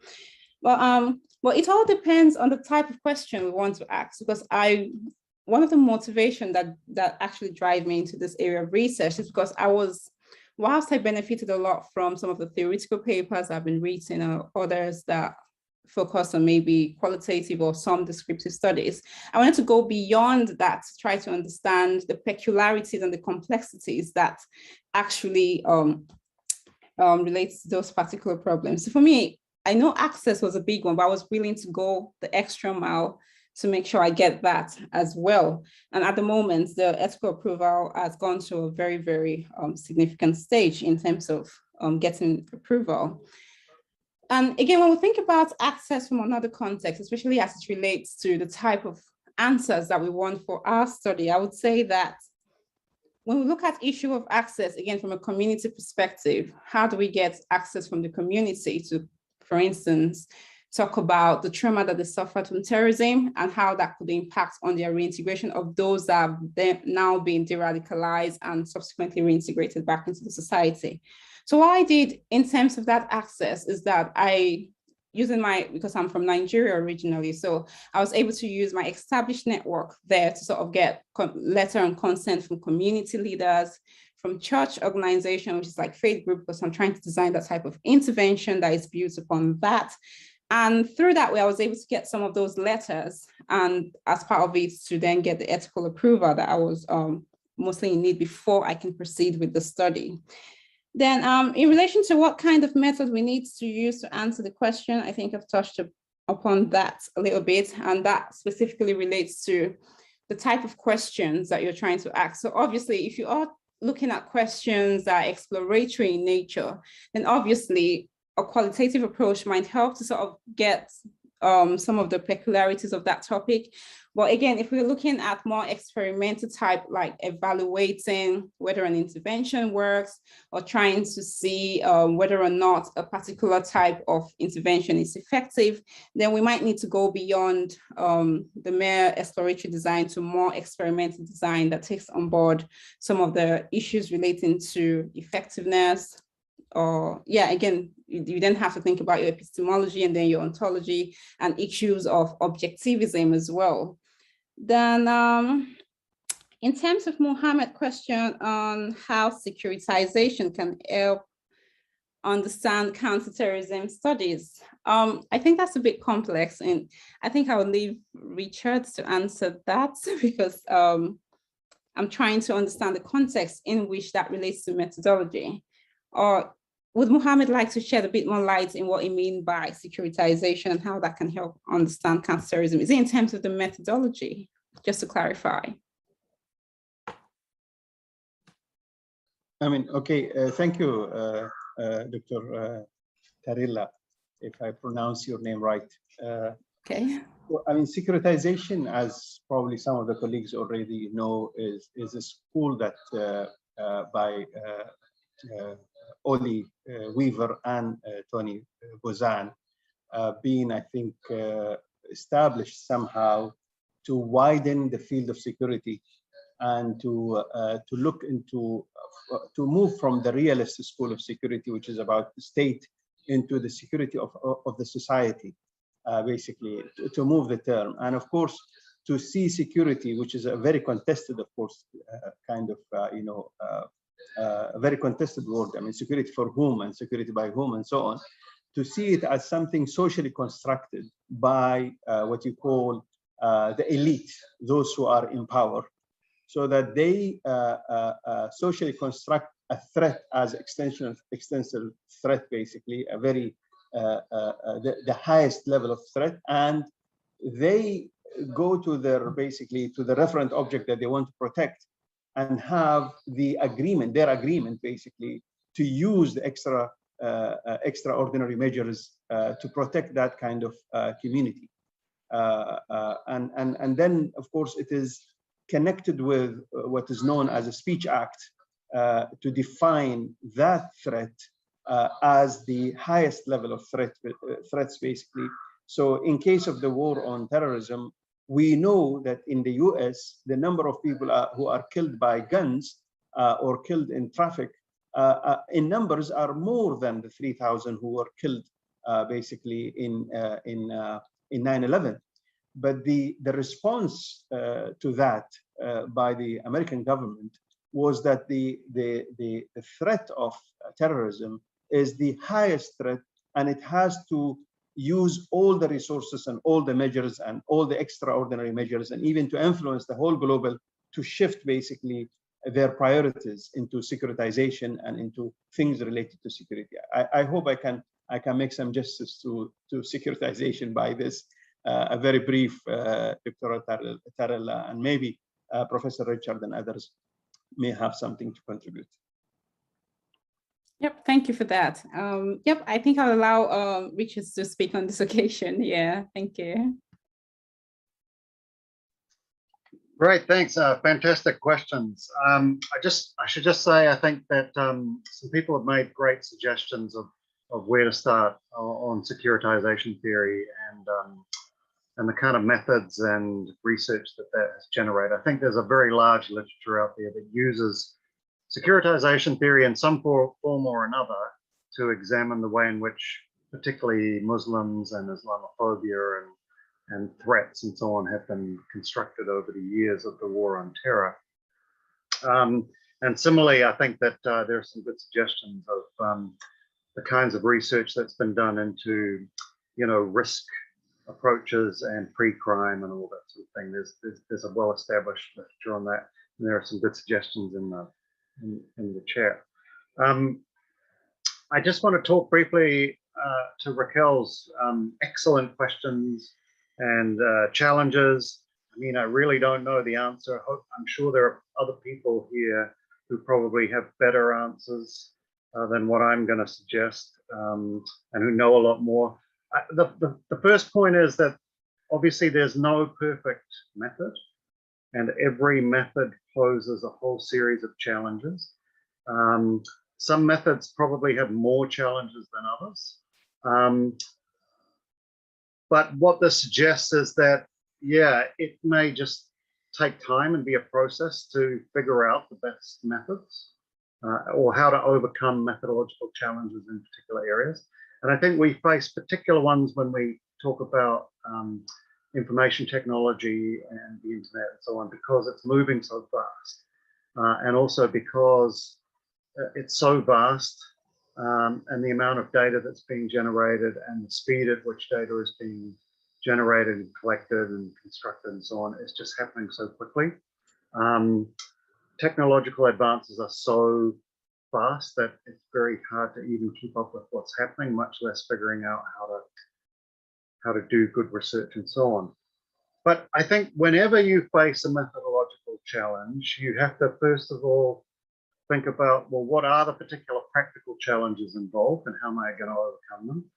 But it all depends on the type of question we want to ask, because one of the motivations that actually drive me into this area of research is because whilst I benefited a lot from some of the theoretical papers I've been reading or others that focus on maybe qualitative or some descriptive studies, I wanted to go beyond that to try to understand the peculiarities and the complexities that actually relates to those particular problems. So for me, I know access was a big one, but I was willing to go the extra mile to make sure I get that as well. And at the moment, the ethical approval has gone to a very, very significant stage in terms of getting approval. And again, when we think about access from another context, especially as it relates to the type of answers that we want for our study, I would say that when we look at issue of access, again, from a community perspective, how do we get access from the community to, for instance, talk about the trauma that they suffered from terrorism and how that could impact on their reintegration of those that have now been de-radicalized and subsequently reintegrated back into the society. So what I did in terms of that access is that because I'm from Nigeria originally, so I was able to use my established network there to sort of get letter and consent from community leaders, from church organization, which is like faith group, because I'm trying to design that type of intervention that is built upon that. And through that way, I was able to get some of those letters, and as part of it, to then get the ethical approval that I was mostly in need before I can proceed with the study. Then in relation to what kind of method we need to use to answer the question, I think I've touched upon that a little bit, and that specifically relates to the type of questions that you're trying to ask. So obviously, if you are looking at questions that are exploratory in nature, then obviously a qualitative approach might help to sort of get some of the peculiarities of that topic. But again, if we're looking at more experimental type, like evaluating whether an intervention works or trying to see whether or not a particular type of intervention is effective, then we might need to go beyond the mere exploratory design to more experimental design that takes on board some of the issues relating to effectiveness. Or again, you then have to think about your epistemology and then your ontology and issues of objectivism as well. Then in terms of Mohammed's question on how securitization can help understand counterterrorism studies, I think that's a bit complex, and I think I will leave Richard to answer that because I'm trying to understand the context in which that relates to methodology. Or would Mohammed like to shed a bit more light in what he means by securitization and how that can help understand counterterrorism? Is it in terms of the methodology, just to clarify? I mean, okay, thank you, Dr. Tarela, if I pronounce your name right. Okay. Well, I mean, securitization, as probably some of the colleagues already know, is a school that by Oli Weaver and Tony Bozan, being, I think, established somehow to widen the field of security and to look into, to move from the realist school of security, which is about the state, into the security of the society, basically, to move the term. And of course, to see security, which is a very contested, of course, a very contested word. I mean, security for whom and security by whom and so on, to see it as something socially constructed by what you call the elite, those who are in power, so that they socially construct a threat as extensive threat, basically, a very the highest level of threat, and they go to their referent object that they want to protect, and have their agreement basically to use the extraordinary measures to protect that kind of community. And then, of course, it is connected with what is known as a speech act to define that threat as the highest level of threats, basically. So in case of the war on terrorism, we know that in the US, the number of people who are killed by guns or killed in traffic in numbers are more than the 3,000 who were killed basically in 9/11. But the response to that by the American government was that the threat of terrorism is the highest threat, and it has to use all the resources and all the measures and all the extraordinary measures, and even to influence the whole global to shift basically their priorities into securitization and into things related to security. I hope I can make some justice to securitization by this a very brief Dr. Tarela, and maybe Professor Richard and others may have something to contribute. Yep, thank you for that. Yep, I think I'll allow Richard to speak on this occasion. Yeah, thank you. Great, thanks. Fantastic questions. I should just say, I think that some people have made great suggestions of where to start on securitization theory and the kind of methods and research that has generated. I think there's a very large literature out there that uses securitization theory in some form or another to examine the way in which particularly Muslims and Islamophobia and threats and so on have been constructed over the years of the war on terror. And similarly, I think that there are some good suggestions of the kinds of research that's been done into, risk approaches and pre-crime and all that sort of thing. There's a well-established literature on that, and there are some good suggestions in the chat. I just want to talk briefly to Raquel's excellent questions and challenges. I mean, I really don't know the answer. I'm sure there are other people here who probably have better answers than what I'm going to suggest, and who know a lot more. The first point is that obviously there's no perfect method, and every method poses a whole series of challenges. Some methods probably have more challenges than others. But what this suggests is that, yeah, it may just take time and be a process to figure out the best methods or how to overcome methodological challenges in particular areas. And I think we face particular ones when we talk about information technology and the internet and so on, because it's moving so fast. And also because it's so vast, and the amount of data that's being generated and the speed at which data is being generated and collected and constructed and so on is just happening so quickly. Technological advances are so fast that it's very hard to even keep up with what's happening, much less figuring out how to do good research and so on. But I think whenever you face a methodological challenge, you have to first of all think about, well, what are the particular practical challenges involved and how am I going to overcome them?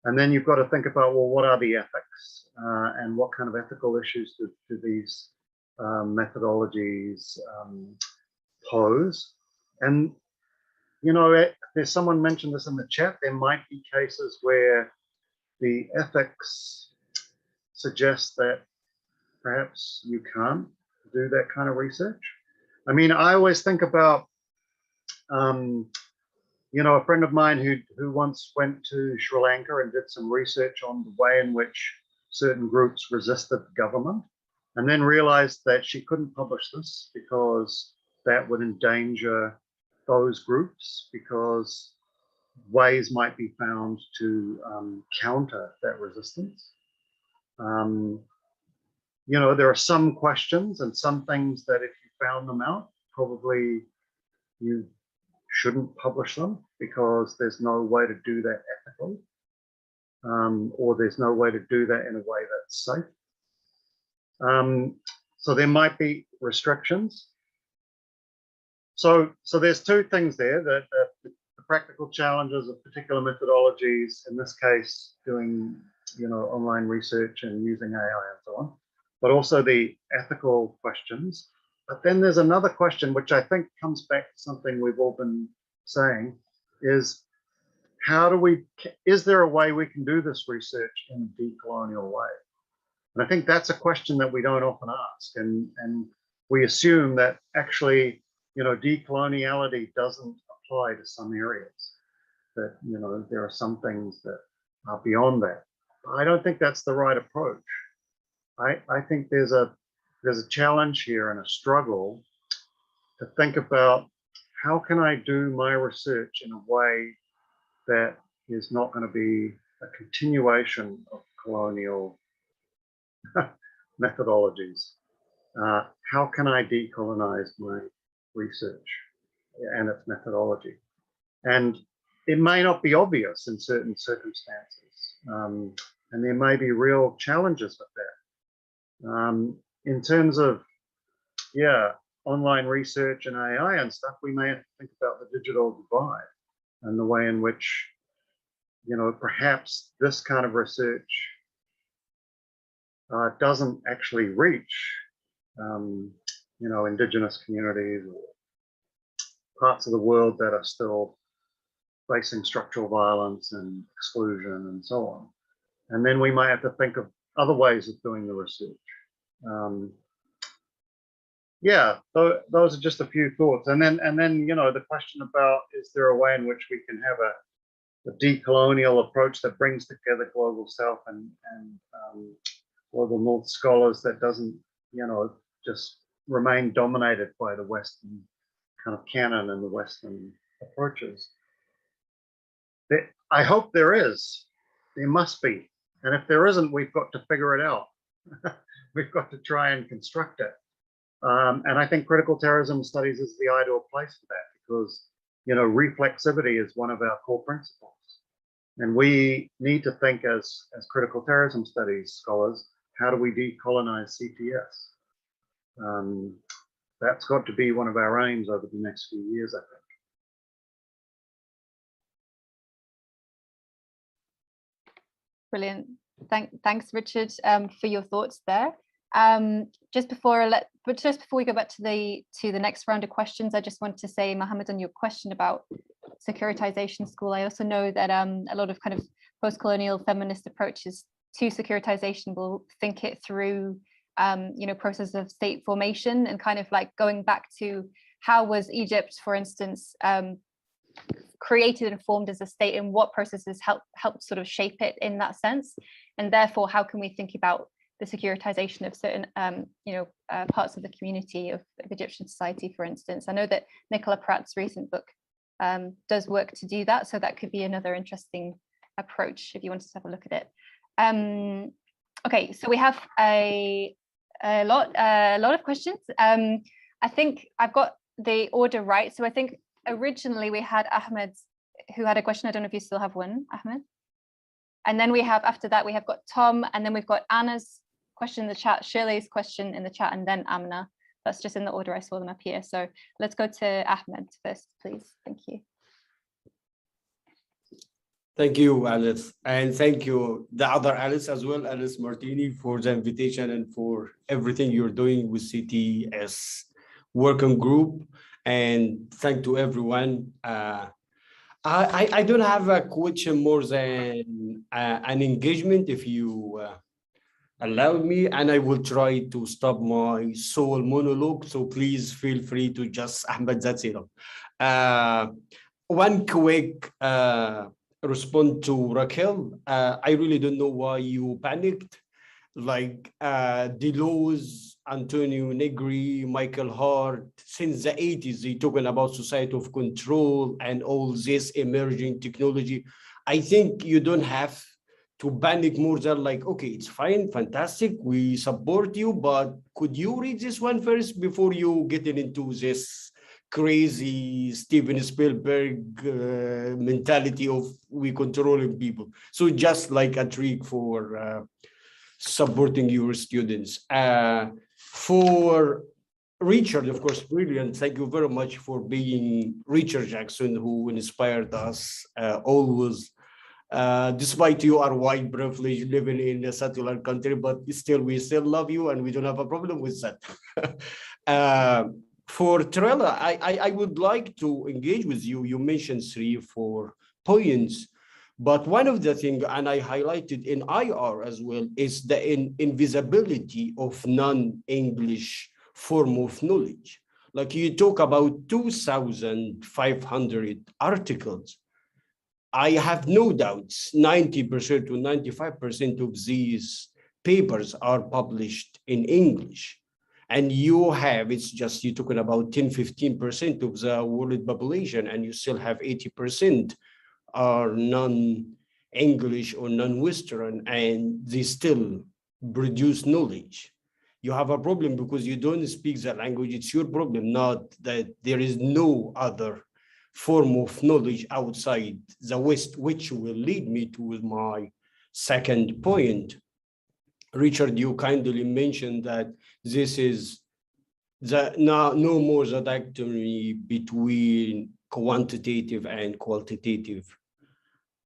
And then you've got to think about, well, what are the ethics and what kind of ethical issues do these methodologies pose? And, there's someone mentioned this in the chat, there might be cases where the ethics suggest that perhaps you can't do that kind of research. I mean, I always think about a friend of mine who once went to Sri Lanka and did some research on the way in which certain groups resisted government. and then realized that she couldn't publish this because that would endanger those groups, because ways might be found to counter that resistance. You know, there are some questions and some things that if you found them out, probably you shouldn't publish them because there's no way to do that ethically, or there's no way to do that in a way that's safe. So there might be restrictions. So there's two things there, that the practical challenges of particular methodologies, in this case, doing, you know, online research and using AI and so on, but also the ethical questions. But then there's another question, which I think comes back to something we've all been saying, is how do we, is there a way we can do this research in a decolonial way? And I think that's a question that we don't often ask. And we assume that actually, you know, decoloniality doesn't apply to some areas, that, you know, there are some things that are beyond that. I don't think that's the right approach. I think there's a challenge here and a struggle to think about how can I do my research in a way that is not going to be a continuation of colonial methodologies. How can I decolonize my research and its methodology? And it may not be obvious in certain circumstances, and there may be real challenges with that. In terms of, yeah, online research and AI and stuff, we may have to think about the digital divide and the way in which, you know, perhaps this kind of research doesn't actually reach, you know, indigenous communities or parts of the world that are still facing structural violence and exclusion and so on. And then we might have to think of other ways of doing the research. Yeah, those are just a few thoughts. And then, you know, the question about, is there a way in which we can have a decolonial approach that brings together global South and global North scholars that doesn't, you know, just remain dominated by the Western kind of canon and the Western approaches. I hope there is. There must be. And if there isn't, we've got to figure it out. We've got to try and construct it. And I think critical terrorism studies is the ideal place for that, because, you know, reflexivity is one of our core principles. And we need to think as critical terrorism studies scholars, how do we decolonize CTS? That's got to be one of our aims over the next few years, I think. Brilliant. Thanks, Richard, for your thoughts there. Just before we go back to the next round of questions, I just want to say, Mohammed, on your question about securitization school, I also know that a lot of kind of post-colonial feminist approaches to securitization will think it through, you know, process of state formation and kind of like going back to how was Egypt, for instance, created and formed as a state, and what processes helped sort of shape it in that sense, and therefore how can we think about the securitization of certain you know, parts of the community of Egyptian society, for instance. I know that Nicola Pratt's recent book does work to do that, so that could be another interesting approach if you wanted to have a look at it. Okay, so we have a lot of questions. I think I've got the order right. So I think originally we had Ahmed, who had a question. I don't know if you still have one, Ahmed. And then we have, after that, we have got Tom, and then we've got Anna's question in the chat, Shirley's question in the chat, and then Amna. That's just in the order I saw them up here. So let's go to Ahmed first, please. Thank you. Thank you, Alice. And thank you, the other Alice as well, Alice Martini, for the invitation and for everything you're doing with CTS working group. And thank to everyone. I don't have a question more than an engagement, if you allow me, and I will try to stop my soul monologue. So please feel free to just, Ahmed, that's it. One quick respond to Raquel. I really don't know why you panicked. like Deleuze, Antonio Negri, Michael Hart. Since the 80s, they talking about society of control and all this emerging technology. I think you don't have to panic more than like, okay, it's fine, fantastic, we support you, but could you read this one first before you getting into this crazy Steven Spielberg mentality of we controlling people? So just like a trick for supporting your students. For Richard, of course, brilliant. Thank you very much for being Richard Jackson, who inspired us always. Despite you are white privilege living in a secular country, but still we still love you and we don't have a problem with that. For Tarela, I would like to engage with you. You mentioned 3-4 points, but one of the things, and I highlighted in IR as well, is the invisibility of non-English form of knowledge. Like you talk about 2,500 articles. I have no doubts 90% to 95% of these papers are published in English. And you have, it's just you're talking about 10-15% of the world population, and you still have 80% are non-English or non-Western, and they still produce knowledge. You have a problem because you don't speak the language. It's your problem, not that there is no other form of knowledge outside the West, which will lead me to my second point. Richard, you kindly mentioned that this is no more the dichotomy between quantitative and qualitative.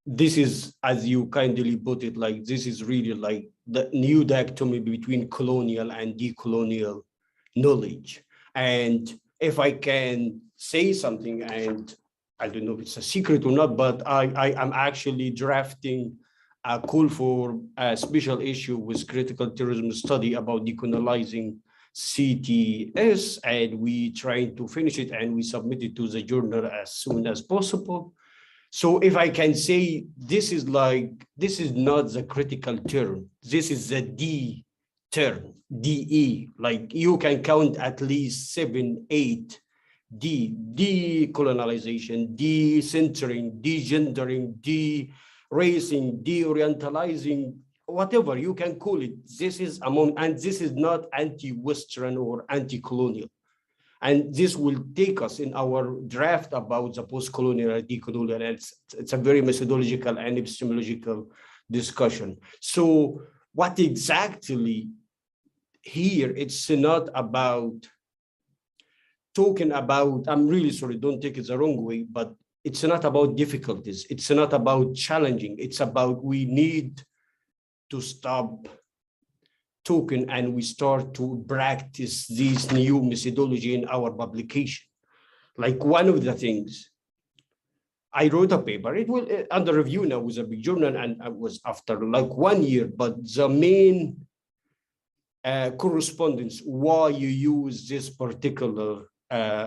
This is, as you kindly put it, like this is really like the new dichotomy between colonial and decolonial knowledge. And if I can say something, and I don't know if it's a secret or not, but I am actually drafting a call for a special issue with Critical Terrorism Study about decolonizing CTS, and we trying to finish it and we submit it to the journal as soon as possible. So if I can say, this is not the critical term, this is the D term, DE, like you can count at least 7, 8 decolonization, decentering, degendering, de-racing, de-orientalizing, whatever you can call it. This is among, and this is not anti-Western or anti-colonial. And this will take us in our draft about the post-colonial and decolonial. It's a very methodological and epistemological discussion. So what exactly here, it's not about talking about, I'm really sorry, don't take it the wrong way, but it's not about difficulties. It's not about challenging. It's about we need to stop talking and we start to practice this new methodology in our publication. Like one of the things, I wrote a paper, it will under review now with a big journal, and it was after like 1 year, but the main correspondence, why you use this particular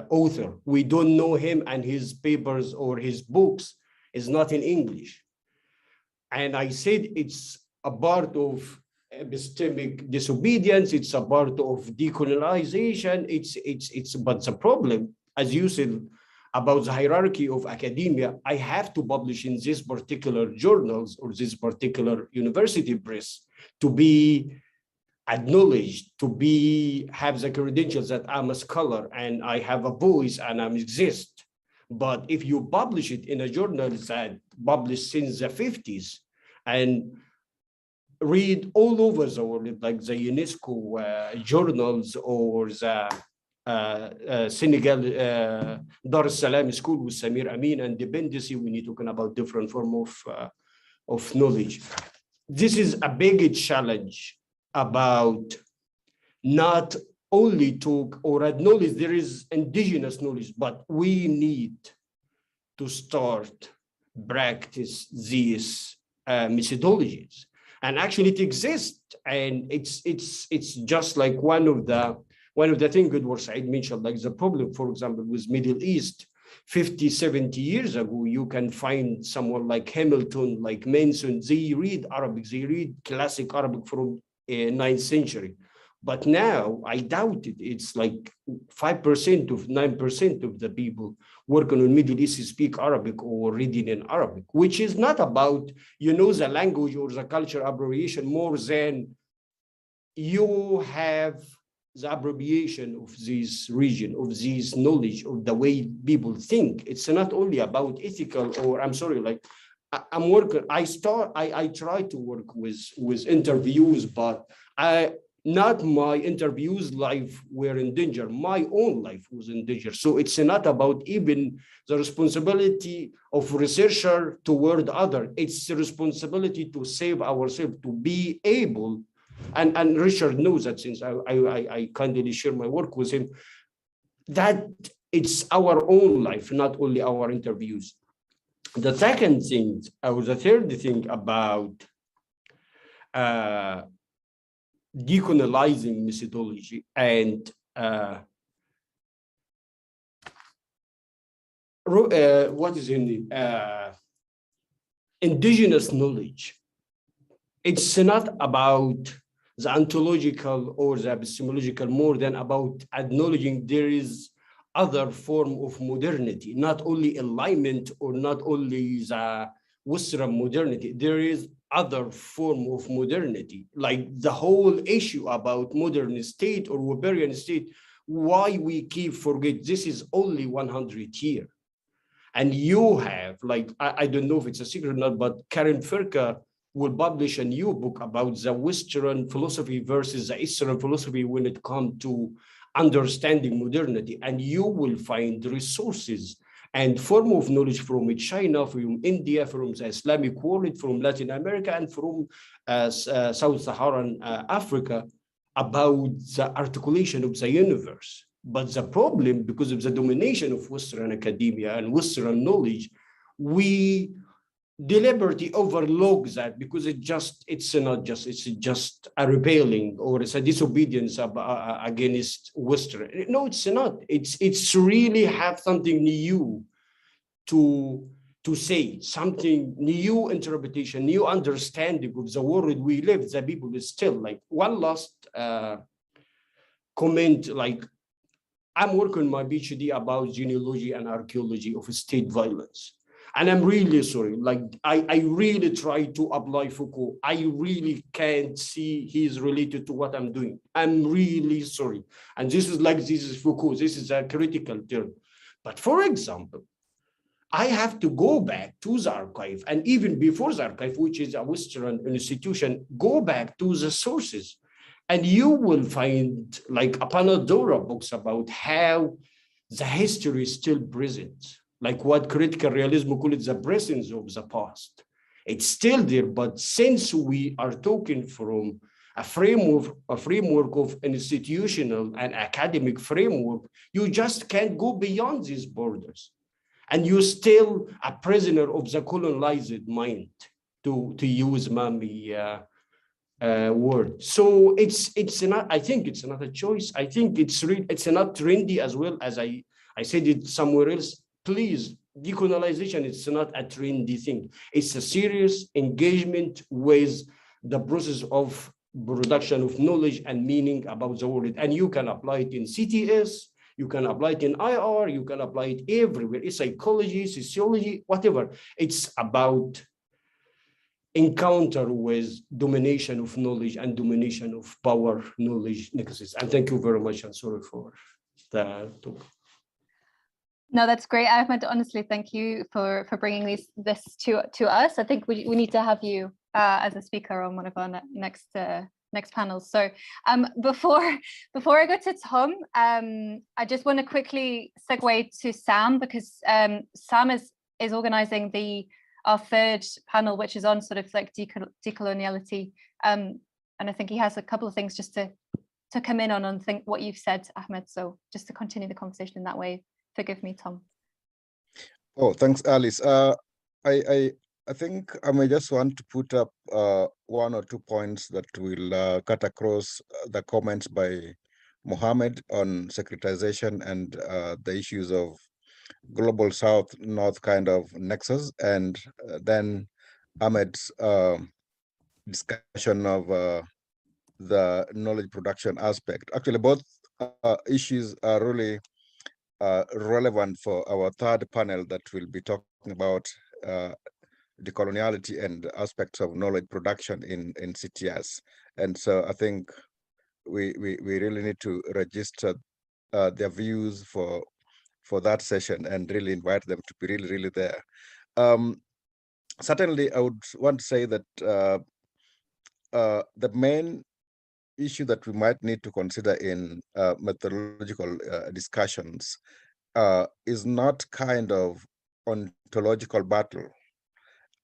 author, we don't know him, and his papers or his books is not in English. And I said it's a part of epistemic disobedience, it's a part of decolonization, but the problem, as you said, about the hierarchy of academia, I have to publish in this particular journals or this particular university press to be acknowledged, to have the credentials that I'm a scholar and I have a voice and I exist. But if you publish it in a journal that published since the 50s and read all over the world, like the UNESCO journals or the Senegal Dar es Salaam School with Samir Amin and dependency, when you're talking about different form of knowledge. This is a big challenge about not only talk or acknowledge there is indigenous knowledge, but we need to start practice these methodologies. And actually it exists, and it's just like one of the things Edward Said mentioned, like the problem, for example, with Middle East 50, 70 years ago. You can find someone like Hamilton, like Manson, they read Arabic, they read classic Arabic from 9th century. But now I doubt it. It's like 5% of 9% of the people working in Middle East speak Arabic or reading in Arabic, which is not about, you know, the language or the culture appropriation more than you have the appropriation of this region, of this knowledge, of the way people think. It's not only about ethical or, I'm sorry, like I'm working, I try to work with interviews, but not my interviews life were in danger, my own life was in danger. So it's not about even the responsibility of researcher toward other, it's the responsibility to save ourselves, to be able, and Richard knows that since I kindly share my work with him, that it's our own life, not only our interviews. The second thing, or the third thing about decolonializing methodology and what is in indigenous knowledge. It's not about the ontological or the epistemological more than about acknowledging there is other form of modernity, not only alignment or not only the Western modernity, there is other form of modernity, like the whole issue about modern state or Weberian state, why we keep forget this is only 100 years. And you have, like, I don't know if it's a secret or not, but Karen Ferka will publish a new book about the Western philosophy versus the Eastern philosophy when it comes to understanding modernity. And you will find resources and form of knowledge from China, from India, from the Islamic world, from Latin America, and from Sub-Saharan Africa about the articulation of the universe. But the problem, because of the domination of Western academia and Western knowledge, we deliberately overlook that because it's just a rebelling or it's a disobedience against Western. No, it's not. It's really have something new to say, something new interpretation, new understanding of the world we live. The people is still like one last comment. Like I'm working my PhD about genealogy and archaeology of state violence. And I'm really sorry, like I really try to apply Foucault. I really can't see he's related to what I'm doing. I'm really sorry. And this is Foucault, this is a critical term. But for example, I have to go back to the archive, and even before the archive, which is a Western institution, go back to the sources. And you will find like a Panadora books about how the history is still present. Like what critical realism call it, the presence of the past. It's still there, but since we are talking from a framework of institutional and academic framework, you just can't go beyond these borders. And you're still a prisoner of the colonized mind, to use Mami word. So it's not, I think it's not a choice. I think it's not trendy as well as I said it somewhere else. Please, decolonization is not a trendy thing. It's a serious engagement with the process of production of knowledge and meaning about the world. And you can apply it in CTS, you can apply it in IR, you can apply it everywhere. It's psychology, sociology, whatever. It's about encounter with domination of knowledge and domination of power, knowledge, nexus. And thank you very much. I'm sorry for the talk. No, that's great, Ahmed. Honestly, thank you for bringing this to us. I think we need to have you as a speaker on one of our next panels. So before I go to Tom, I just want to quickly segue to Sam, because Sam is organizing our third panel, which is on sort of like decoloniality, and I think he has a couple of things just to come in on think what you've said, Ahmed. So just to continue the conversation in that way. Forgive me, Tom. Oh, thanks, Alice. I think I may just want to put up one or 2 points that will cut across the comments by Mohammed on securitization and the issues of global South-North kind of nexus, and then Ahmed's discussion of the knowledge production aspect. Actually, both issues are really relevant for our third panel that will be talking about decoloniality and aspects of knowledge production in CTS. And so I think we really need to register their views for that session and really invite them to be really there. Certainly, I would want to say that the main issue that we might need to consider in methodological discussions is not kind of ontological battle,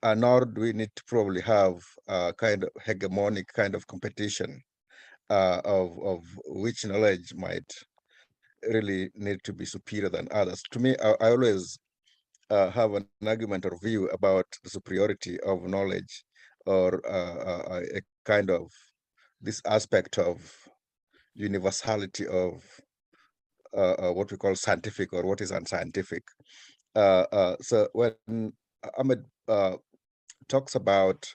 nor do we need to probably have a kind of hegemonic kind of competition of which knowledge might really need to be superior than others. To me, I always have an argument or view about the superiority of knowledge, or a kind of this aspect of universality of what we call scientific or what is unscientific. So when Ahmed talks about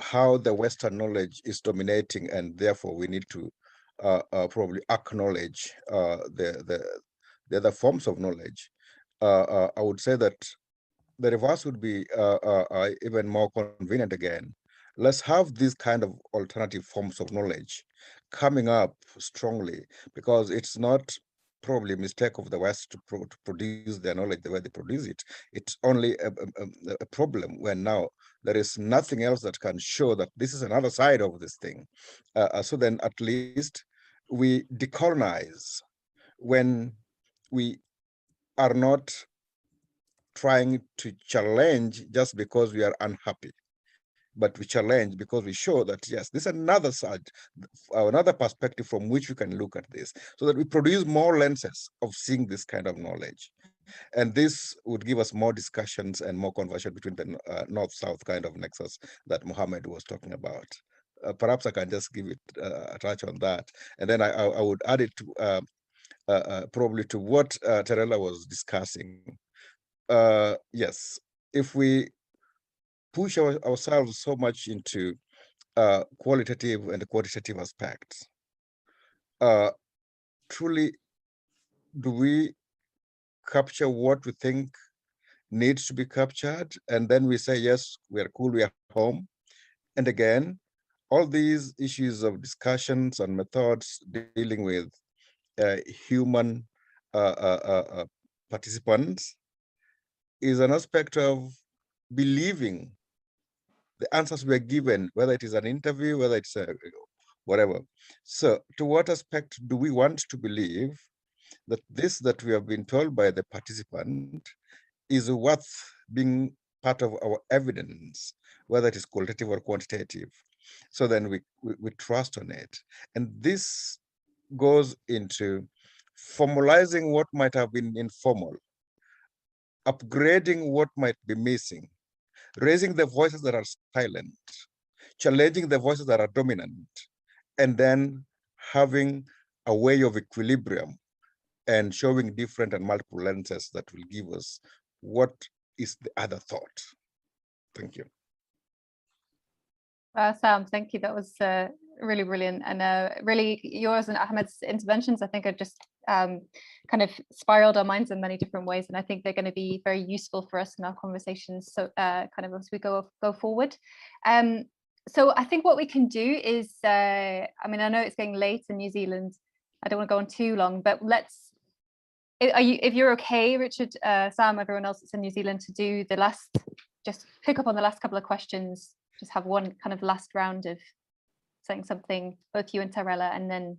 how the Western knowledge is dominating, and therefore we need to probably acknowledge the other forms of knowledge, I would say that the reverse would be even more convenient again. Let's have these kind of alternative forms of knowledge coming up strongly, because it's not probably a mistake of the West to produce their knowledge the way they produce it. It's only a problem when now there is nothing else that can show that this is another side of this thing. So then at least we decolonize when we are not trying to challenge just because we are unhappy, but we challenge because we show that, yes, this is another side, another perspective from which we can look at this, so that we produce more lenses of seeing this kind of knowledge. And this would give us more discussions and more conversion between the north-south kind of nexus that Mohammed was talking about. Perhaps I can just give it a touch on that. And then I would add it to probably to what Tarela was discussing. Yes, if we push ourselves so much into qualitative and quantitative aspects, truly, do we capture what we think needs to be captured? And then we say, yes, we are cool, we are home. And again, all these issues of discussions and methods dealing with human participants is an aspect of believing the answers were given, whether it is an interview, whether it's whatever. So to what aspect do we want to believe that this that we have been told by the participant is worth being part of our evidence, whether it is qualitative or quantitative? So then we trust on it. And this goes into formalizing what might have been informal, upgrading what might be missing, raising the voices that are silent, challenging the voices that are dominant, and then having a way of equilibrium and showing different and multiple lenses that will give us what is the other thought. Thank you. Sam, thank you. That was really brilliant. And really yours and Ahmed's interventions, I think, are just kind of spiraled our minds in many different ways. And I think they're going to be very useful for us in our conversations. So kind of as we go forward. So I think what we can do is, I mean, I know it's getting late in New Zealand. I don't want to go on too long, but let's, if you're okay, Richard, Sam, everyone else that's in New Zealand, to do the last, just pick up on the last couple of questions, just have one kind of last round of saying something, both you and Tarela, and then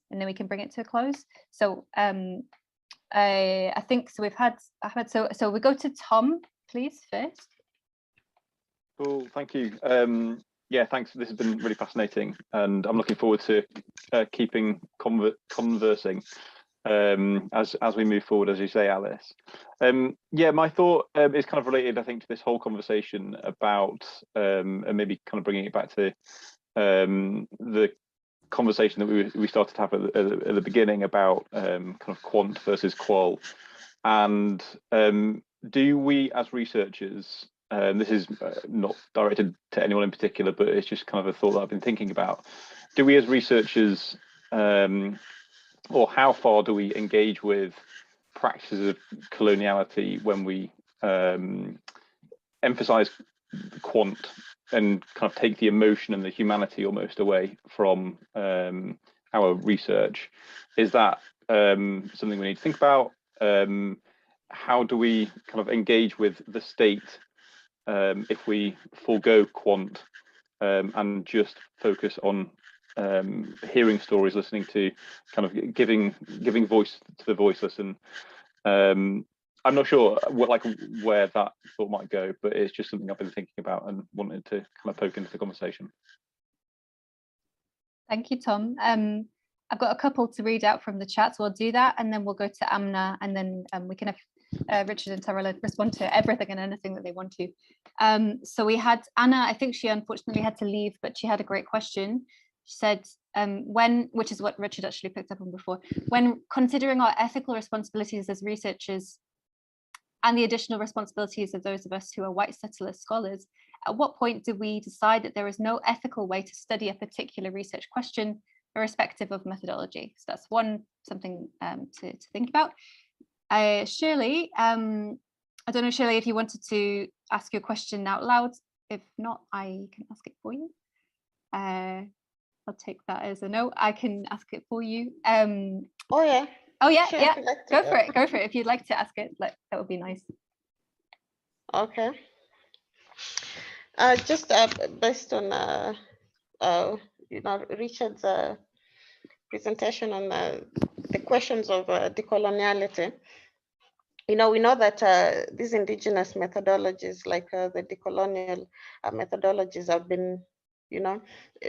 we can bring it to a close. So I think, so we've had Ahmed, so we go to Tom, please, first. Cool, thank you. Yeah, thanks. This has been really fascinating, and I'm looking forward to keeping conversing as we move forward, as you say, Alice. Yeah, my thought is kind of related, I think, to this whole conversation about, and maybe kind of bringing it back to the conversation that we started to have at the beginning about kind of quant versus qual. And do we, as researchers, this is not directed to anyone in particular, but it's just kind of a thought that I've been thinking about. Do we as researchers, or how far do we engage with practices of coloniality when we emphasize quant and kind of take the emotion and the humanity almost away from our research? Is that something we need to think about? How do we kind of engage with the state if we forego quant and just focus on hearing stories, listening to, kind of giving voice to the voiceless? And I'm not sure where that thought might go, but it's just something I've been thinking about and wanted to kind of poke into the conversation. Thank you, Tom. I've got a couple to read out from the chat, so I'll do that, and then we'll go to Amna, and then we can have Richard and Tarela respond to everything and anything that they want to. So we had Anna. I think she unfortunately had to leave, but she had a great question. She said, which is what Richard actually picked up on before, when considering our ethical responsibilities as researchers and the additional responsibilities of those of us who are white settler scholars, at what point do we decide that there is no ethical way to study a particular research question, irrespective of methodology? So that's something to think about. Shirley, I don't know, Shirley, if you wanted to ask your question out loud. If not, I can ask it for you. I'll take that as a no. I can ask it for you. Oh yeah. Oh yeah, Sure, yeah. like to, Go for it. Go for it. If you'd like to ask it, that would be nice. Okay. Just based on Richard's presentation on the questions of decoloniality. We know that these indigenous methodologies, like the decolonial methodologies, have been,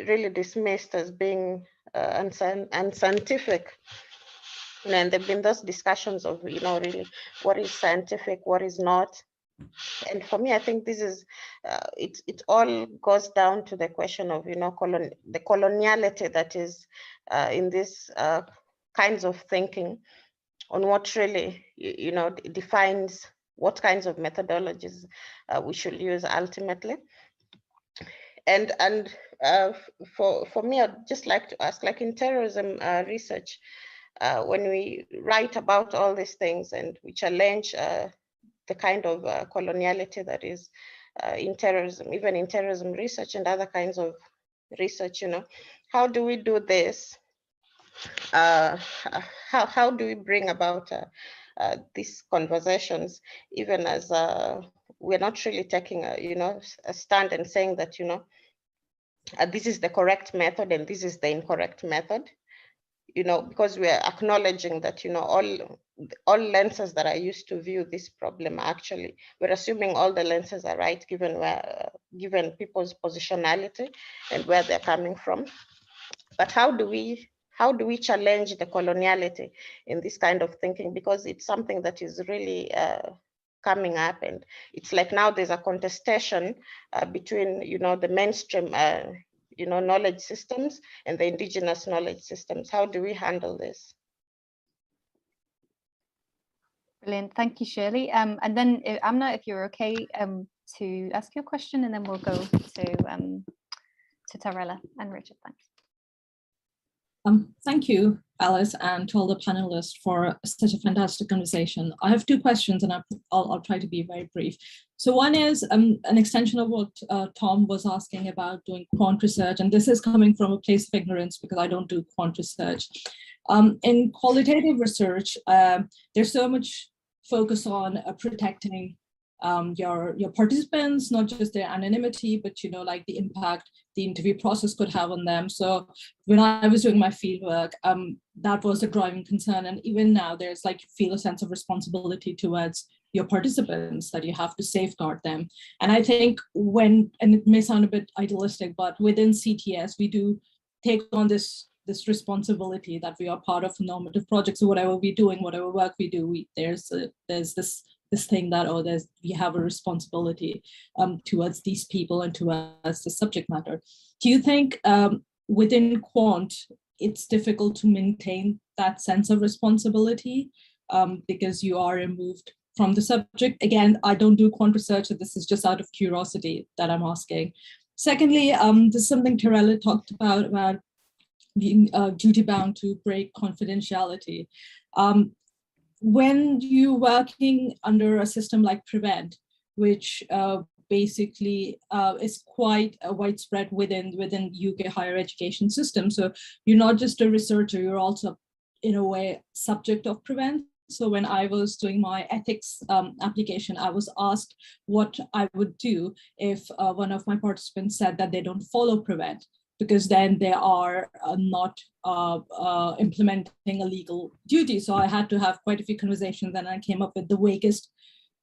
really dismissed as being unscientific. And there've been those discussions of, really what is scientific, what is not. And for me, I think this is, it all goes down to the question of, the coloniality that is in these kinds of thinking, on what really, defines what kinds of methodologies we should use ultimately. And for me, I'd just like to ask, like in terrorism research, when we write about all these things and we challenge the kind of coloniality that is in terrorism, even in terrorism research and other kinds of research, how do we do this? How do we bring about these conversations, even as we're not really taking a stand and saying that this is the correct method and this is the incorrect method, because we are acknowledging that all lenses that are used to view this problem, actually we're assuming all the lenses are right, given people's positionality and where they're coming from. But how do we challenge the coloniality in this kind of thinking? Because it's something that is really coming up, and it's like now there's a contestation between the mainstream knowledge systems and the indigenous knowledge systems. How do we handle this? Brilliant, thank you, Shirley. And then Amna, if you're okay to ask your question, and then we'll go to Tarela and Richard. Thanks. Thank you, Alice, and to all the panelists for such a fantastic conversation. I have two questions, and I'll try to be very brief. So one is an extension of what Tom was asking about doing quant research, and this is coming from a place of ignorance because I don't do quant research. In qualitative research, there's so much focus on protecting your participants, not just their anonymity, but like the impact the interview process could have on them. So when I was doing my fieldwork, that was a driving concern. And even now, there's like, you feel a sense of responsibility towards your participants, that you have to safeguard them. And I think and it may sound a bit idealistic, but within CTS, we do take on this responsibility that we are part of normative projects. So whatever we do and whatever work we do, there's this thing that, we have a responsibility towards these people and towards the subject matter. Do you think within quant, it's difficult to maintain that sense of responsibility because you are removed from the subject. Again, I don't do quant research, so this is just out of curiosity that I'm asking. Secondly, this is something Tarela talked about being duty-bound to break confidentiality. When you're working under a system like Prevent, which basically is quite widespread within UK higher education system. So you're not just a researcher, you're also in a way subject of Prevent. So when I was doing my ethics application, I was asked what I would do if one of my participants said that they don't follow Prevent, because then they are not implementing a legal duty. So I had to have quite a few conversations, and I came up with the vaguest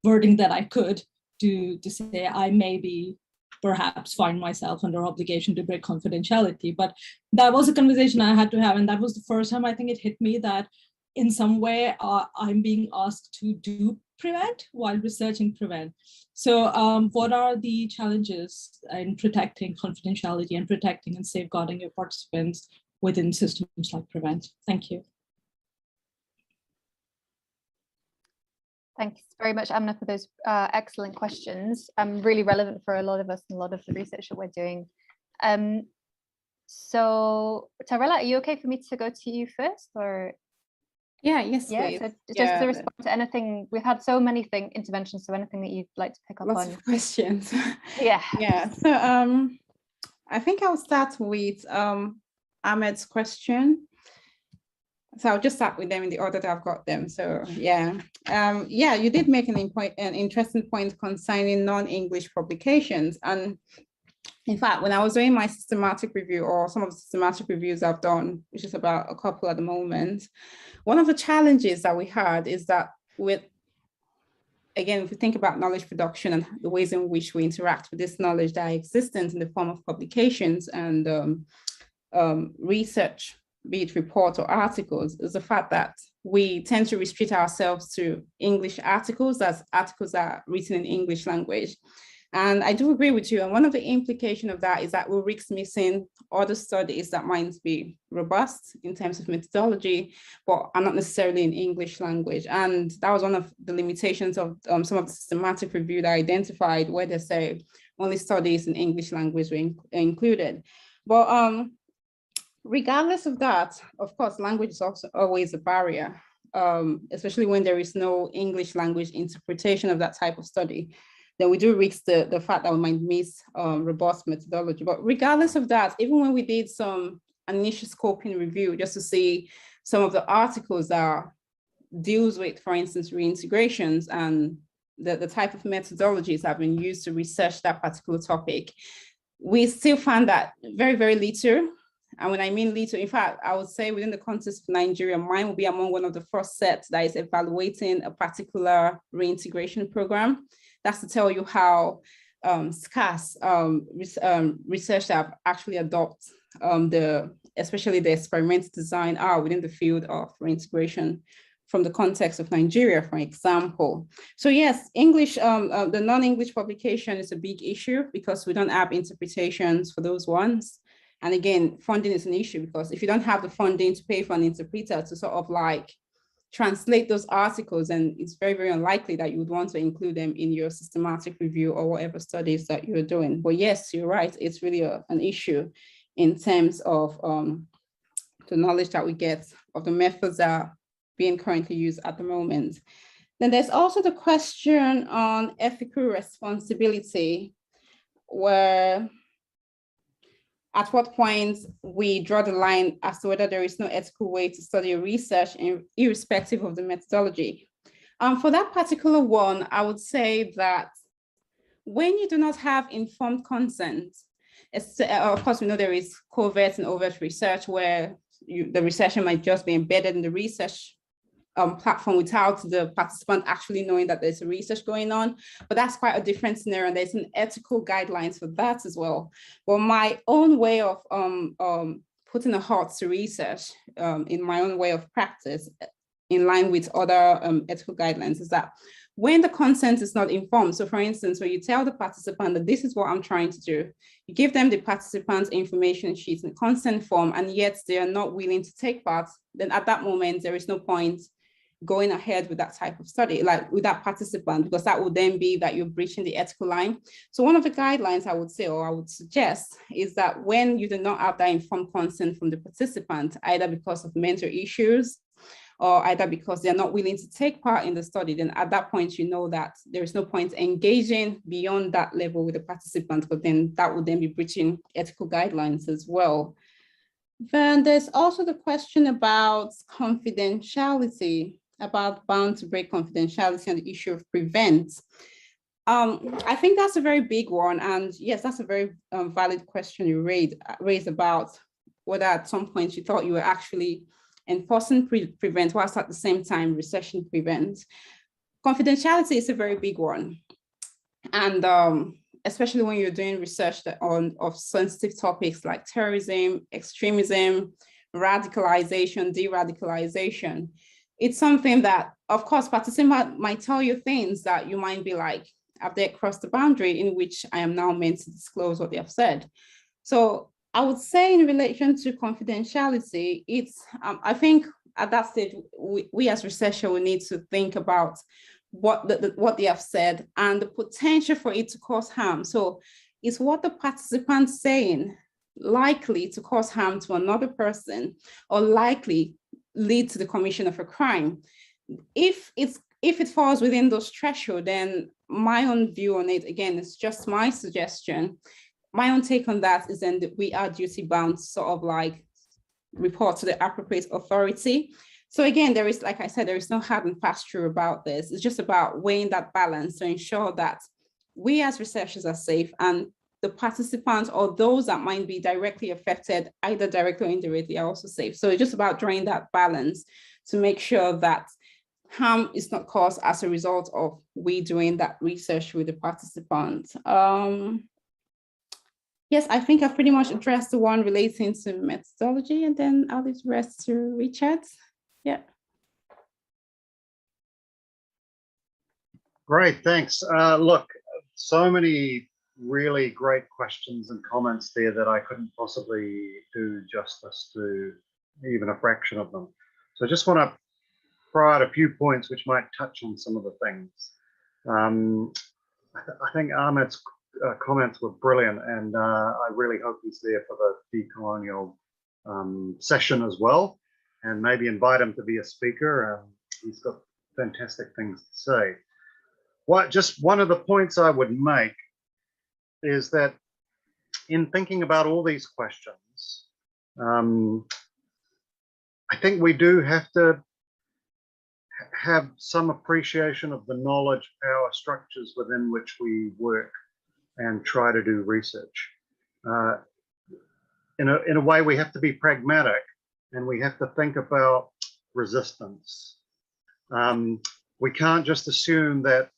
wording that I could to say I may perhaps find myself under obligation to break confidentiality. But that was a conversation I had to have, and that was the first time I think it hit me that in some way I'm being asked to do Prevent while researching Prevent. So what are the challenges in protecting confidentiality and protecting and safeguarding your participants within systems like Prevent? Thank you. Thanks very much, Amna, for those excellent questions. Really relevant for a lot of us and a lot of the research that we're doing. So Tarela, are you okay for me to go to you first, or? Yeah, yes, yeah, please. so just to respond to anything, we've had so many interventions, so anything that you'd like to pick up Lots on. of questions. Yeah. Yeah, so I think I'll start with Ahmed's question. So I'll just start with them in the order that I've got them. So yeah, you did make an interesting point concerning non-English publications. And in fact, when I was doing my systematic review, or some of the systematic reviews I've done, which is about a couple at the moment, one of the challenges that we had is that again, if we think about knowledge production and the ways in which we interact with this knowledge that are existent in the form of publications and research, be it reports or articles, is the fact that we tend to restrict ourselves to English articles, as articles that are written in English language. And I do agree with you. And one of the implications of that is that we'll risk missing other studies that might be robust in terms of methodology, but are not necessarily in English language. And that was one of the limitations of some of the systematic review that I identified, where they say only studies in English language were included. But regardless of that, of course, language is also always a barrier, especially when there is no English language interpretation of that type of study. Then we do risk the fact that we might miss robust methodology. But regardless of that, even when we did some initial scoping review, just to see some of the articles that deals with, for instance, reintegrations and the type of methodologies that have been used to research that particular topic, we still found that very, very little. And when I mean little, in fact, I would say within the context of Nigeria, mine will be among one of the first sets that is evaluating a particular reintegration program. That's to tell you how scarce research that have actually adopted especially the experimental design are within the field of reintegration from the context of Nigeria, for example. So yes, English, the non-English publication is a big issue because we don't have interpretations for those ones. And again, funding is an issue because if you don't have the funding to pay for an interpreter to sort of like translate those articles, and it's very, very unlikely that you would want to include them in your systematic review or whatever studies that you're doing. But yes, you're right, it's really an issue in terms of the knowledge that we get of the methods that are being currently used at the moment. Then there's also the question on ethical responsibility, where at what point we draw the line as to whether there is no ethical way to study research irrespective of the methodology. For that particular one, I would say that when you do not have informed consent, of course, we know there is covert and overt research where the researcher might just be embedded in the research platform without the participant actually knowing that there's a research going on, but that's quite a different scenario, and there's an ethical guidelines for that as well. Well, my own way of putting a heart to research in my own way of practice, in line with other ethical guidelines, is that when the consent is not informed, so for instance, when you tell the participant that this is what I'm trying to do, you give them the participant's information sheets in consent form, and yet they are not willing to take part, then at that moment, there is no point going ahead with that type of study, like with that participant, because that would then be that you're breaching the ethical line. So one of the guidelines I would say, or I would suggest, is that when you do not have that informed consent from the participant, either because of mental issues or either because they're not willing to take part in the study, then at that point, you know that there is no point engaging beyond that level with the participant, but then that would then be breaching ethical guidelines as well. Then there's also the question about confidentiality, about bound to break confidentiality and the issue of prevent. I think that's a very big one. And yes, that's a very valid question you raised about whether at some point you thought you were actually enforcing prevent whilst at the same time recession prevent. Confidentiality is a very big one. And especially when you're doing research of sensitive topics like terrorism, extremism, radicalization, de-radicalization. It's something that, of course, participants might tell you things that you might be like, have they crossed the boundary in which I am now meant to disclose what they have said? So I would say in relation to confidentiality, it's, I think at that stage, we as researchers will need to think about what they have said and the potential for it to cause harm. So is what the participants saying likely to cause harm to another person or likely lead to the commission of a crime? If it falls within those thresholds, then my own view on it, again, it's just my suggestion. My own take on that is then that we are duty bound to sort of like report to the appropriate authority. So again, there is, like I said, there is no hard and fast rule about this. It's just about weighing that balance to ensure that we as researchers are safe and the participants or those that might be directly affected, either directly or indirectly, are also safe. So it's just about drawing that balance to make sure that harm is not caused as a result of we doing that research with the participants. Yes, I think I've pretty much addressed the one relating to methodology, and then I'll leave the rest to Richard. Yeah. Great, thanks. Look, so many really great questions and comments there that I couldn't possibly do justice to even a fraction of them. So I just want to throw out a few points which might touch on some of the things. I think Ahmed's comments were brilliant, and I really hope he's there for the decolonial session as well, and maybe invite him to be a speaker. He's got fantastic things to say. Just one of the points I would make is that in thinking about all these questions, I think we do have to have some appreciation of the knowledge power structures within which we work and try to do research. In a way, we have to be pragmatic, and we have to think about resistance. We can't just assume that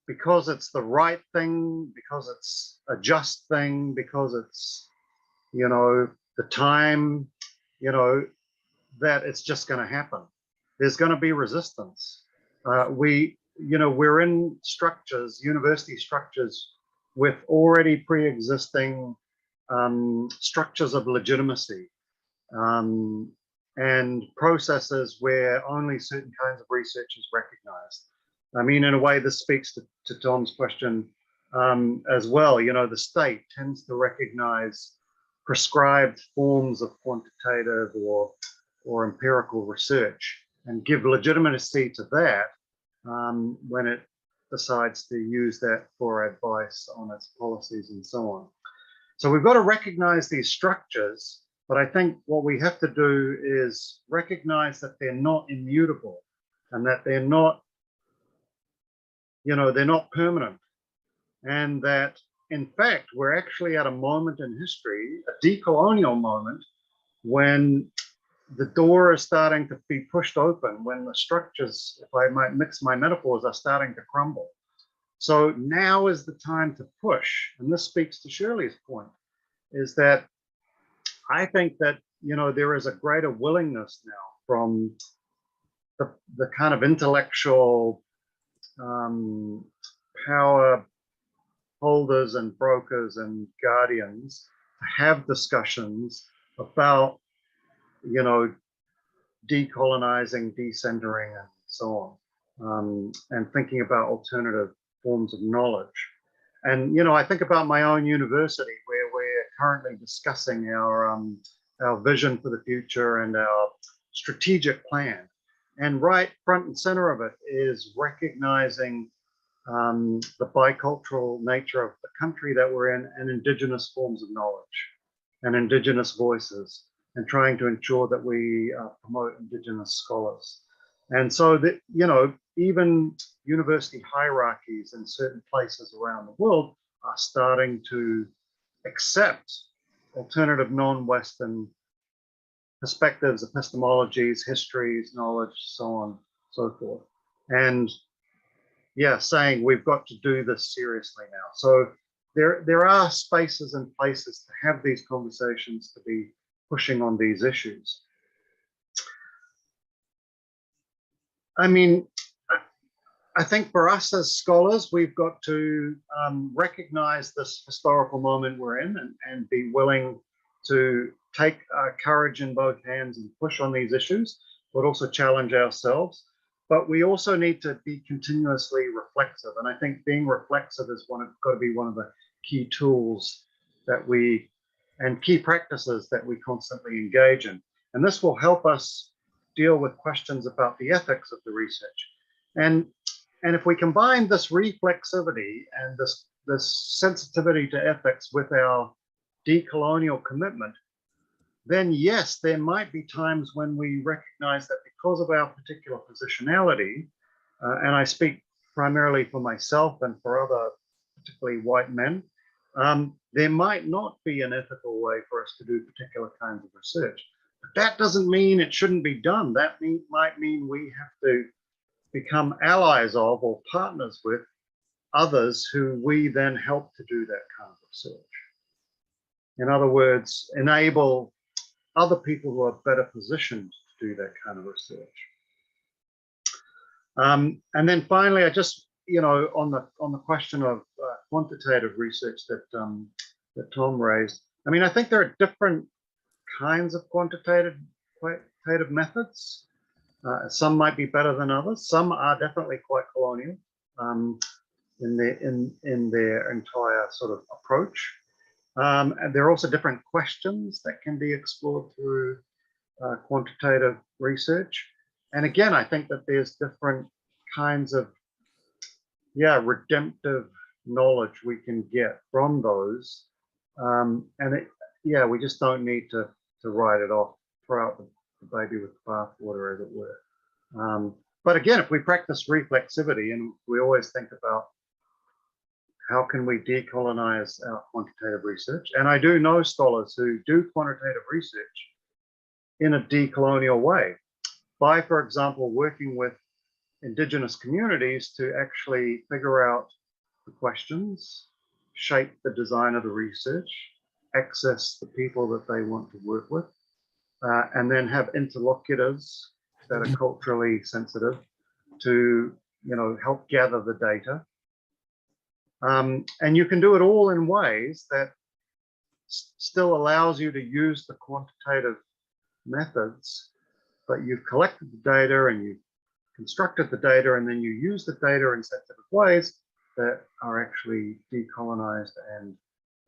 because it's the right thing, because it's a just thing, because it's, you know, the time, you know, that it's just going to happen. There's going to be resistance. We're in structures, university structures, with already pre-existing structures of legitimacy and processes where only certain kinds of research is recognized. I mean, in a way, this speaks to Tom's question as well. You know, the state tends to recognize prescribed forms of quantitative or empirical research and give legitimacy to that when it decides to use that for advice on its policies and so on. So we've got to recognize these structures, but I think what we have to do is recognize that they're not immutable and that they're not, you know, they're not permanent, and that in fact we're actually at a moment in history, a decolonial moment, when the door is starting to be pushed open, when the structures, if I might mix my metaphors, are starting to crumble. So now is the time to push, and this speaks to Shirley's point, is that I think that, you know, there is a greater willingness now from the kind of intellectual power holders and brokers and guardians to have discussions about, you know, decolonizing, decentering, and so on, and thinking about alternative forms of knowledge. And, you know, I think about my own university, where we're currently discussing our vision for the future and our strategic plan. And right front and center of it is recognizing the bicultural nature of the country that we're in, and indigenous forms of knowledge and indigenous voices, and trying to ensure that we promote indigenous scholars. And so that, you know, even university hierarchies in certain places around the world are starting to accept alternative non-Western perspectives, epistemologies, histories, knowledge, so on, so forth. And yeah, saying we've got to do this seriously now. So there are spaces and places to have these conversations, to be pushing on these issues. I mean, I think for us as scholars, we've got to recognize this historical moment we're in, and be willing to take courage in both hands and push on these issues, but also challenge ourselves. But we also need to be continuously reflexive. And I think being reflexive is got to be one of the key tools that we, and key practices that we constantly engage in. And this will help us deal with questions about the ethics of the research. And if we combine this reflexivity and this sensitivity to ethics with our decolonial commitment, then yes, there might be times when we recognize that because of our particular positionality, and I speak primarily for myself and for other, particularly white men, there might not be an ethical way for us to do particular kinds of research. But that doesn't mean it shouldn't be done. That might mean we have to become allies of or partners with others who we then help to do that kind of research. In other words, enable other people who are better positioned to do that kind of research. And then finally, I just, you know, on the question of quantitative research that Tom raised, I mean, I think there are different kinds of quantitative methods. Some might be better than others. Some are definitely quite colonial in their entire sort of approach. And there are also different questions that can be explored through quantitative research. And again, I think that there's different kinds of, redemptive knowledge we can get from those. We just don't need to write it off, throw out the baby with the bathwater, as it were. But again, if we practice reflexivity, and we always think about how can we decolonize our quantitative research? And I do know scholars who do quantitative research in a decolonial way by, for example, working with indigenous communities to actually figure out the questions, shape the design of the research, access the people that they want to work with, and then have interlocutors that are culturally sensitive to, you know, help gather the data. And you can do it all in ways that still allows you to use the quantitative methods, but you've collected the data and you've constructed the data, and then you use the data in sensitive ways that are actually decolonized and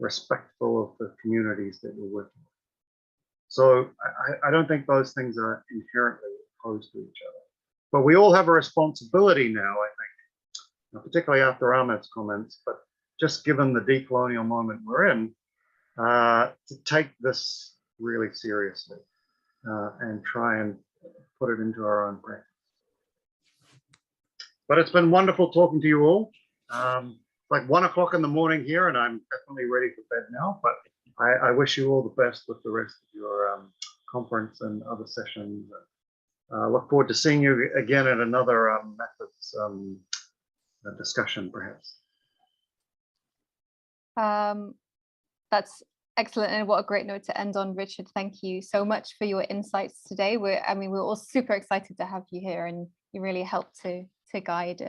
respectful of the communities that you're working with. So I don't think those things are inherently opposed to each other. But we all have a responsibility now, I think, particularly after Ahmed's comments, but just given the decolonial moment we're in, to take this really seriously and try and put it into our own practice. But it's been wonderful talking to you all. Like 1 o'clock in the morning here, and I'm definitely ready for bed now, but I wish you all the best with the rest of your conference and other sessions. Look forward to seeing you again at another methods discussion, perhaps. That's excellent, and what a great note to end on, Richard. Thank you so much for your insights today. We're all super excited to have you here, and you really helped to guide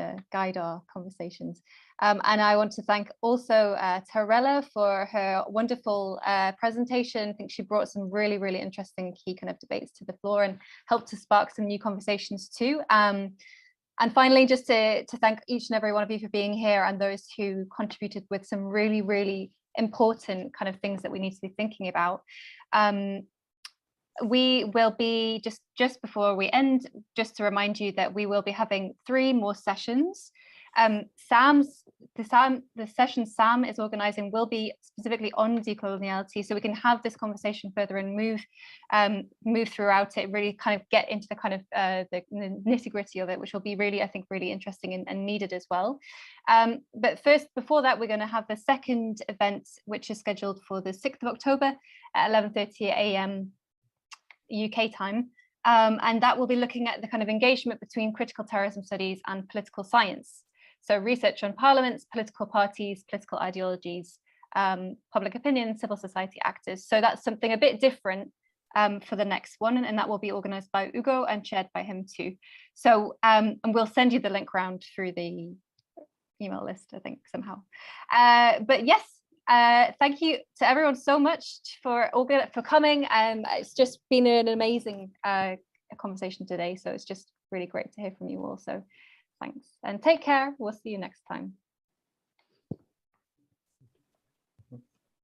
our conversations. And I want to thank also Tarela for her wonderful presentation. I think she brought some really, really interesting key kind of debates to the floor and helped to spark some new conversations too. And finally, just to thank each and every one of you for being here and those who contributed with some really, really important kind of things that we need to be thinking about. We will be, just before we end, just to remind you that we will be having 3 more sessions. The session Sam is organizing will be specifically on decoloniality, so we can have this conversation further and move throughout it, really kind of get into the kind of the nitty-gritty of it, which will be really, I think, really interesting and needed as well. But first, before that, we're going to have the second event, which is scheduled for the 6th of October at 11:30 a.m. UK time. And that will be looking at the kind of engagement between critical terrorism studies and political science. So research on parliaments, political parties, political ideologies, public opinion, civil society actors. So that's something a bit different for the next one, and that will be organized by Ugo and chaired by him too. So and we'll send you the link round through the email list, I think, somehow. But yes, thank you to everyone so much for coming. It's just been an amazing conversation today, so it's just really great to hear from you all. So thanks and take care. We'll see you next time.